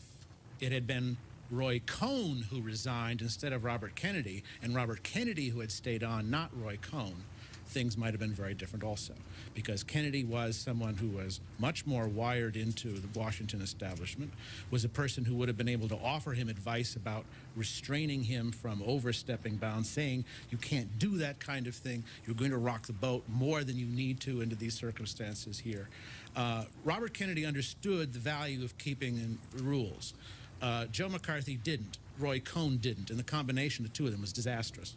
it had been Roy Cohn who resigned instead of Robert Kennedy, and Robert Kennedy who had stayed on, not Roy Cohn, things might have been very different also, because Kennedy was someone who was much more wired into the Washington establishment, was a person who would have been able to offer him advice about restraining him from overstepping bounds, saying you can't do that kind of thing, you're going to rock the boat more than you need to under these circumstances here. Robert Kennedy understood the value of keeping in rules. Joe McCarthy didn't. Roy Cohn didn't, and the combination of the two of them was disastrous.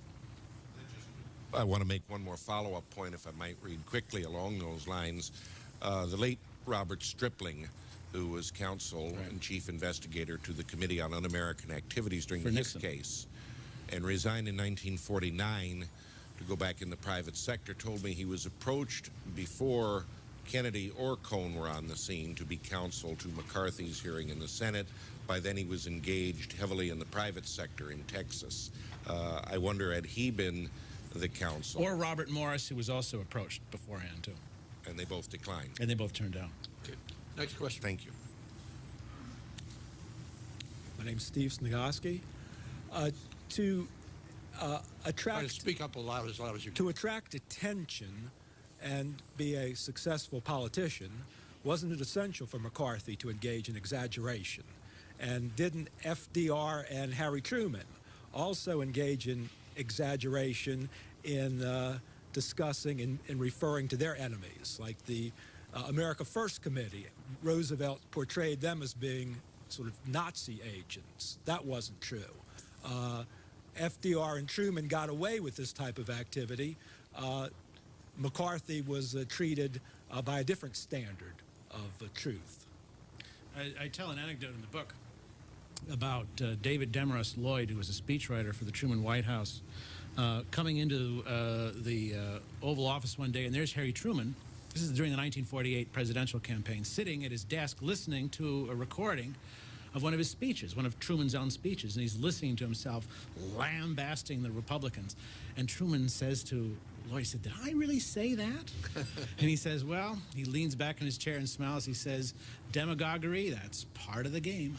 I want to make one more follow-up point, if I might read quickly along those lines. The late Robert Stripling, who was counsel and chief investigator to the Committee on Un-American Activities during the Nixon case, and resigned in 1949 to go back in the private sector, told me he was approached before Kennedy or Cohn were on the scene to be counsel to McCarthy's hearing in the Senate. By then he was engaged heavily in the private sector in Texas. I wonder, had he been the counsel? Or Robert Morris, who was also approached beforehand, too. And they both declined. And they both turned down. Okay. Next question. Thank you. My name's Steve Snigoski. To Try to attract speak up loud as you can. to attract attention and be a successful politician, wasn't it essential for McCarthy to engage in exaggeration? And didn't FDR and Harry Truman also engage in exaggeration in discussing and referring to their enemies, like the America First Committee? Roosevelt portrayed them as being sort of Nazi agents. That wasn't true. FDR and Truman got away with this type of activity. McCarthy was treated by a different standard of truth. I tell an anecdote in the book about David Demarest Lloyd, who was a speechwriter for the Truman White House, coming into the Oval Office one day, and there's Harry Truman. This is during the 1948 presidential campaign, sitting at his desk listening to a recording of one of his speeches, one of Truman's own speeches, and he's listening to himself lambasting the Republicans. And Truman says to Lloyd, he said, "Did I really say that?" And he says, well, he leans back in his chair and smiles. He says, "Demagoguery, that's part of the game."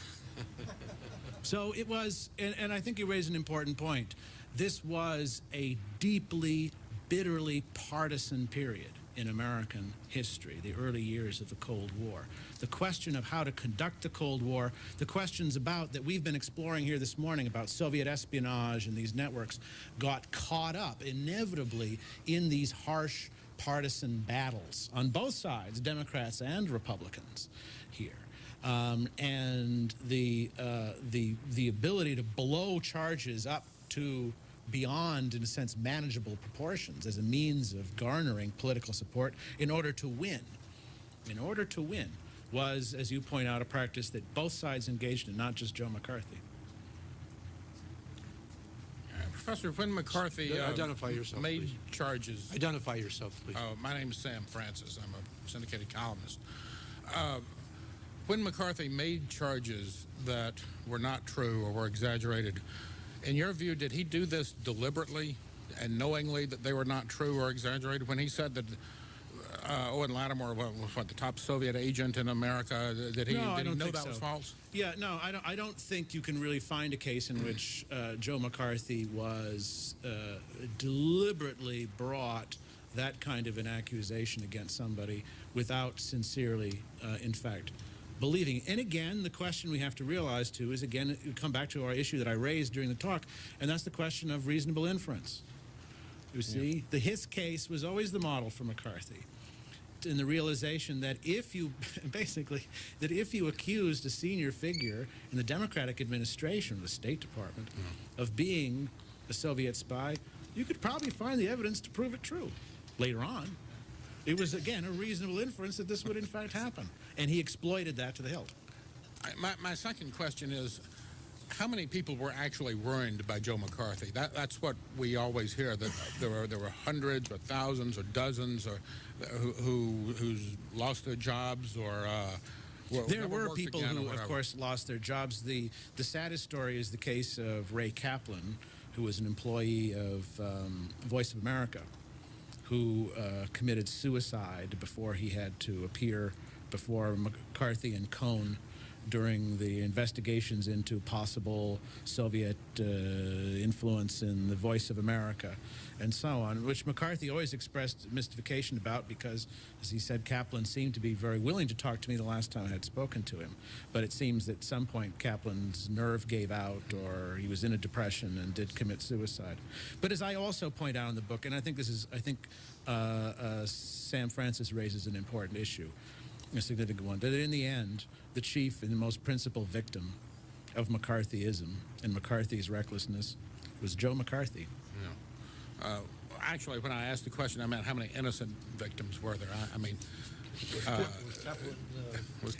So it was, and I think you raised an important point. This was a deeply, bitterly partisan period in American history, the early years of the Cold War. The question of how to conduct the Cold War, the questions about that we've been exploring here this morning about Soviet espionage and these networks got caught up inevitably in these harsh partisan battles on both sides, Democrats and Republicans here. And the ability to blow charges up to beyond, in a sense, manageable proportions as a means of garnering political support in order to win. In order to win was, as you point out, a practice that both sides engaged in, not just Joe McCarthy. Professor, when McCarthy Identify yourself, made please. charges... Identify yourself, please. My name is Sam Francis. I'm a syndicated columnist. When McCarthy made charges that were not true or were exaggerated, in your view, did he do this deliberately and knowingly that they were not true or exaggerated? When he said that Owen Lattimore was what, the top Soviet agent in America, did he know that was false? Yeah, no, I don't think you can really find a case in which Joe McCarthy was deliberately brought that kind of an accusation against somebody without sincerely, in fact, believing. And again, the question we have to realize, too, is, again, we come back to our issue that I raised during the talk, and that's the question of reasonable inference. You see, his case was always the model for McCarthy, in the realization that if you, basically, that if you accused a senior figure in the Democratic administration, the State Department, of being a Soviet spy, you could probably find the evidence to prove it true. Later on, it was, again, a reasonable inference that this would, in fact, happen. And he exploited that to the hilt. My second question is, how many people were actually ruined by Joe McCarthy? That's what we always hear, that there were hundreds or thousands or dozens or who's lost their jobs or there were people who, of course, lost their jobs. The saddest story is the case of Ray Kaplan, who was an employee of Voice of America, who committed suicide before he had to appear before McCarthy and Cohn during the investigations into possible Soviet influence in the Voice of America and so on, which McCarthy always expressed mystification about because, as he said, Kaplan seemed to be very willing to talk to me the last time I had spoken to him. But it seems that at some point Kaplan's nerve gave out or he was in a depression and did commit suicide. But as I also point out in the book, and I think Sam Francis raises an important issue, a significant one, that in the end, the chief and the most principal victim of McCarthyism and McCarthy's recklessness was Joe McCarthy. Yeah. Actually, when I asked the question, I meant how many innocent victims were there? I mean,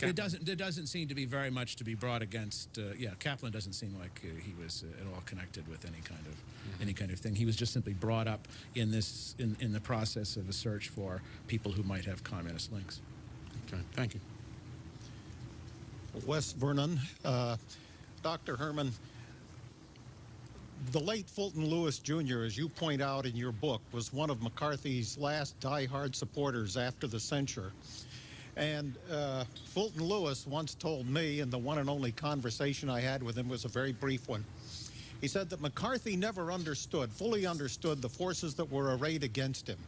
It doesn't seem to be very much to be brought against. Yeah, Kaplan doesn't seem like he was at all connected with any kind of thing. He was just simply brought up in the process of a search for people who might have communist links. Okay, thank you. Wes Vernon, Dr. Herman, the late Fulton Lewis Jr., as you point out in your book, was one of McCarthy's last diehard supporters after the censure. And Fulton Lewis once told me, and the one and only conversation I had with him was a very brief one, he said that McCarthy never fully understood the forces that were arrayed against him.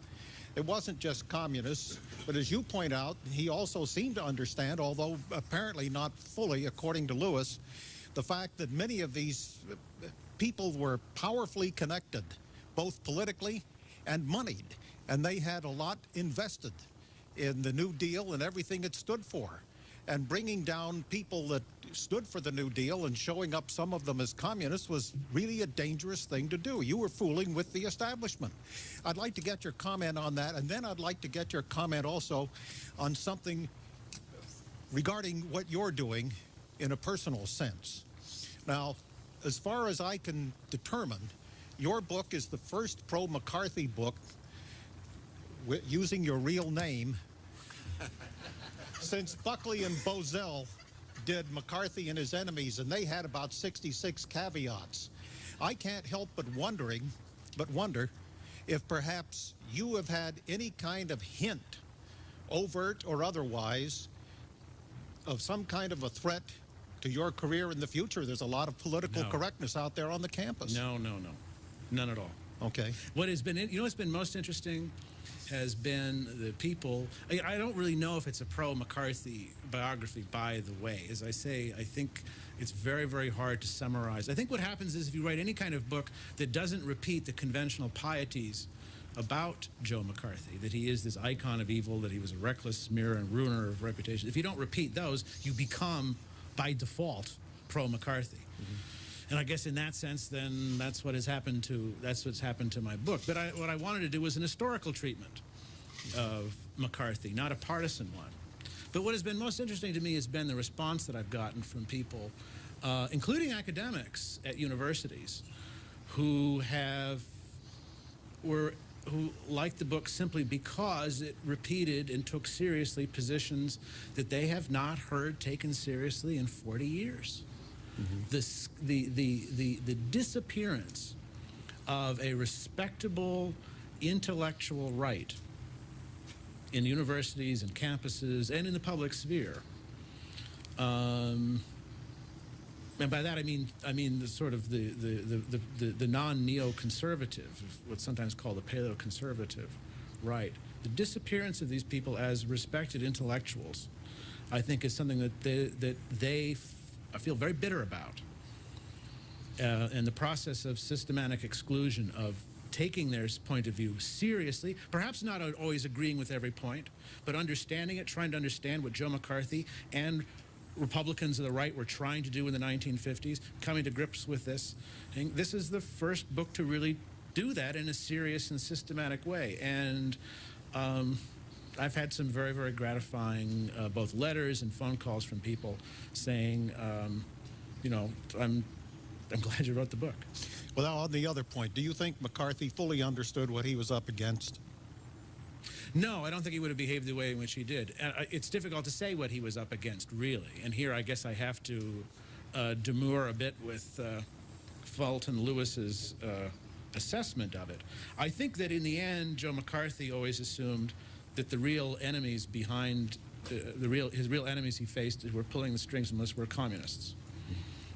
It wasn't just communists, but as you point out, he also seemed to understand, although apparently not fully, according to Lewis, the fact that many of these people were powerfully connected, both politically and moneyed, and they had a lot invested in the New Deal and everything it stood for. And bringing down people that stood for the New Deal and showing up some of them as communists was really a dangerous thing to do. You were fooling with the establishment. I'd like to get your comment on that, and then I'd like to get your comment also on something regarding what you're doing in a personal sense. Now, as far as I can determine, your book is the first pro-McCarthy book using your real name since Buckley and Bozell did McCarthy and His Enemies, and they had about 66 caveats. I can't help but wonder if perhaps you have had any kind of hint, overt or otherwise, of some kind of a threat to your career in the future. There's a lot of political correctness out there on the campus. No. None at all. Okay. What has been, what's been most interesting has been the people. I don't really know if it's a pro-McCarthy biography, by the way. As I say, I think it's very, very hard to summarize. I think what happens is if you write any kind of book that doesn't repeat the conventional pieties about Joe McCarthy, that he is this icon of evil, that he was a reckless smear and ruiner of reputation, if you don't repeat those, you become, by default, pro-McCarthy. And I guess in that sense, then that's what's happened to my book. But what I wanted to do was an historical treatment of McCarthy, not a partisan one. But what has been most interesting to me has been the response that I've gotten from people, including academics at universities, who liked the book simply because it repeated and took seriously positions that they have not heard taken seriously in 40 years. The disappearance of a respectable intellectual right in universities and campuses and in the public sphere, and by that I mean the sort of the non-neoconservative, what's sometimes called the paleoconservative right. The disappearance of these people as respected intellectuals, I think, is something that I feel very bitter about. And the process of systematic exclusion, of taking their point of view seriously, perhaps not always agreeing with every point, but understanding it, trying to understand what Joe McCarthy and Republicans of the right were trying to do in the 1950s, coming to grips with this. And this is the first book to really do that in a serious and systematic way. And I've had some very, very gratifying both letters and phone calls from people saying, I'm glad you wrote the book. Well, now, on the other point, do you think McCarthy fully understood what he was up against? No, I don't think he would have behaved the way in which he did. It's difficult to say what he was up against, really. And here I guess I have to demur a bit with Fulton Lewis's assessment of it. I think that in the end, Joe McCarthy always assumed that the real enemies behind his real enemies he faced who were pulling the strings on this were communists.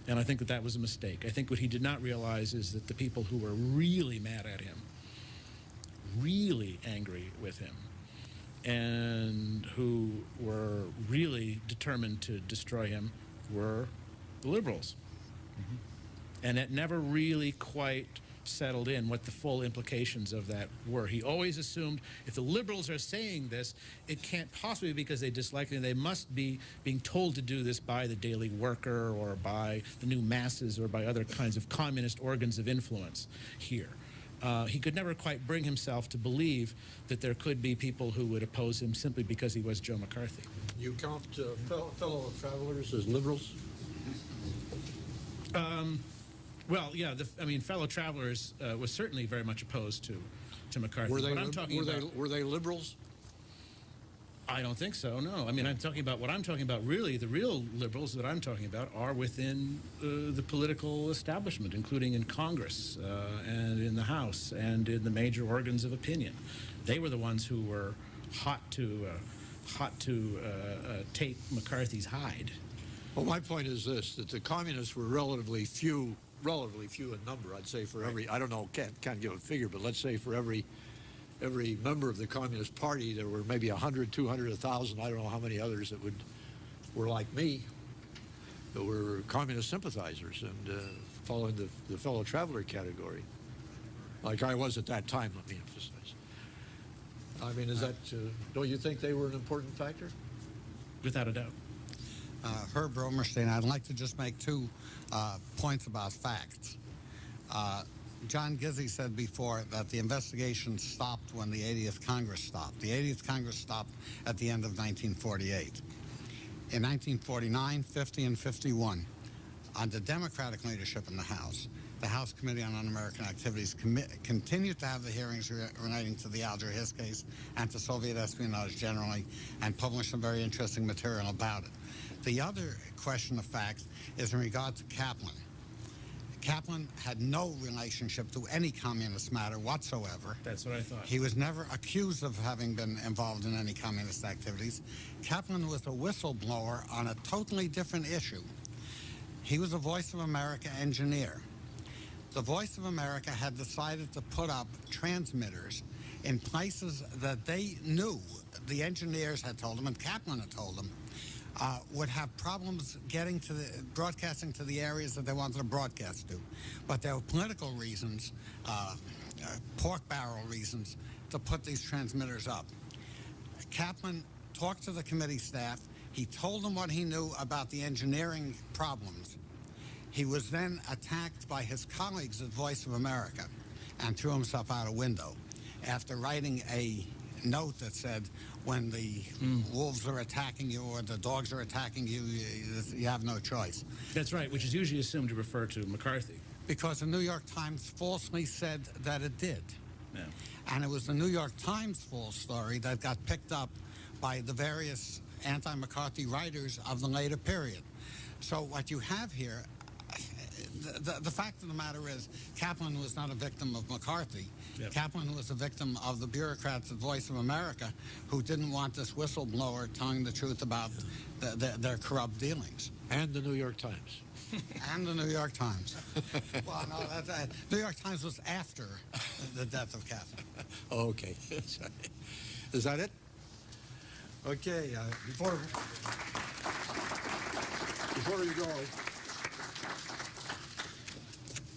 And I think that was a mistake. I think what he did not realize is that the people who were really mad at him, really angry with him, and who were really determined to destroy him were the liberals. And it never really quite settled in what the full implications of that were. He always assumed if the liberals are saying this, it can't possibly be because they dislike it. They must be being told to do this by the Daily Worker or by the New Masses or by other kinds of communist organs of influence here. He could never quite bring himself to believe that there could be people who would oppose him simply because he was Joe McCarthy. You count fellow travelers as liberals? Well, yeah, fellow travelers was certainly very much opposed to McCarthy. Were they, Were they liberals? I don't think so, no. I mean, I'm talking about what I'm talking about, really, the real liberals that I'm talking about are within the political establishment, including in Congress and in the House and in the major organs of opinion. They were the ones who were hot to take McCarthy's hide. Well, my point is this, that the communists were relatively few in number. I'd say for every, I don't know, can't give a figure, but let's say for every member of the Communist Party, there were maybe 100, 200, 1,000, I don't know how many others that were like me, that were communist sympathizers and following the fellow traveler category, like I was at that time, let me emphasize. I mean, is that, don't you think they were an important factor? Without a doubt. Herb Romerstein, I'd like to just make two points about facts. John Gizzi said before that the investigation stopped when the 80th Congress stopped. The 80th Congress stopped at the end of 1948. In 1949, 50, and 51, under Democratic leadership in the House Committee on Un-American Activities continued to have the hearings relating to the Alger Hiss case and to Soviet espionage generally, and published some very interesting material about it. The other question of fact is in regard to Kaplan. Kaplan had no relationship to any communist matter whatsoever. That's what I thought. He was never accused of having been involved in any communist activities. Kaplan was a whistleblower on a totally different issue. He was a Voice of America engineer. The Voice of America had decided to put up transmitters in places that they knew, the engineers had told them, and Kaplan had told them, would have problems getting to broadcasting to the areas that they wanted to broadcast to. But there were political reasons, pork barrel reasons, to put these transmitters up. Kaplan talked to the committee staff. He told them what he knew about the engineering problems. He was then attacked by his colleagues at Voice of America and threw himself out a window after writing a note that said, when the wolves are attacking you or the dogs are attacking you, you have no choice. That's right, which is usually assumed to refer to McCarthy. Because the New York Times falsely said that it did. Yeah. And it was the New York Times false story that got picked up by the various anti-McCarthy writers of the later period. So what you have here, the fact of the matter is, Kaplan was not a victim of McCarthy. Yep. Kaplan was a victim of the bureaucrats at Voice of America who didn't want this whistleblower telling the truth about their corrupt dealings. And the New York Times. And the New York Times. Well, no, New York Times was after the death of Kaplan. Oh, okay. Is that it? Okay, before we go,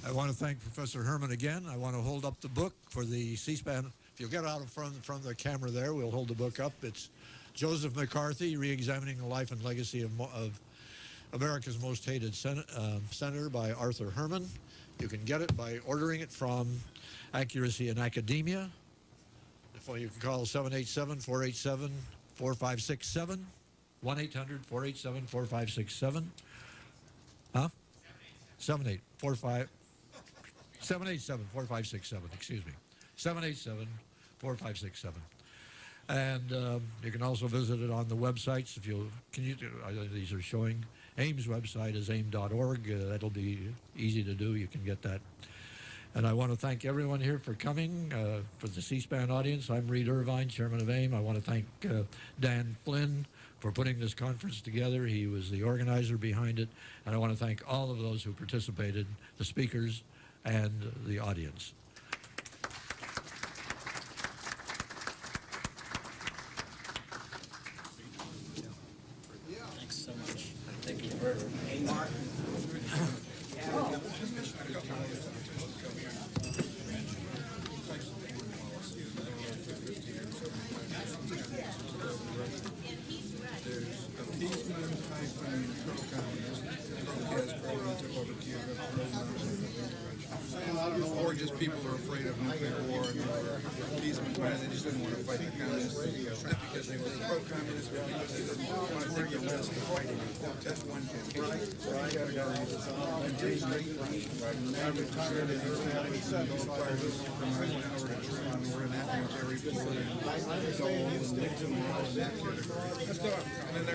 I want to thank Professor Herman again. I want to hold up the book for the C-SPAN. If you'll get out in front of the camera there, we'll hold the book up. It's Joseph McCarthy, Re-Examining the Life and Legacy of America's Most Hated Senator by Arthur Herman. You can get it by ordering it from Accuracy in Academia. You can call 787-487-4567, 1-800-487-4567. Huh? 787-4567, excuse me. 787-4567. And you can also visit it on the websites. If you these are showing. AIM's website is aim.org. That'll be easy to do. You can get that. And I want to thank everyone here for coming, for the C-SPAN audience. I'm Reed Irvine, chairman of AIM. I want to thank Dan Flynn for putting this conference together. He was the organizer behind it. And I want to thank all of those who participated, the speakers and the audience. Thanks so much. Thank you. Hey, Mark. people are afraid of nuclear war and they were appeasement men. They just didn't want to fight the communists, not because they were pro-communist, but because they didn't want to take the risk of fighting. That's one category. I retired in 1975 from my hour to Trump. We're in that military for and Dole and Nixon were all in that category. And then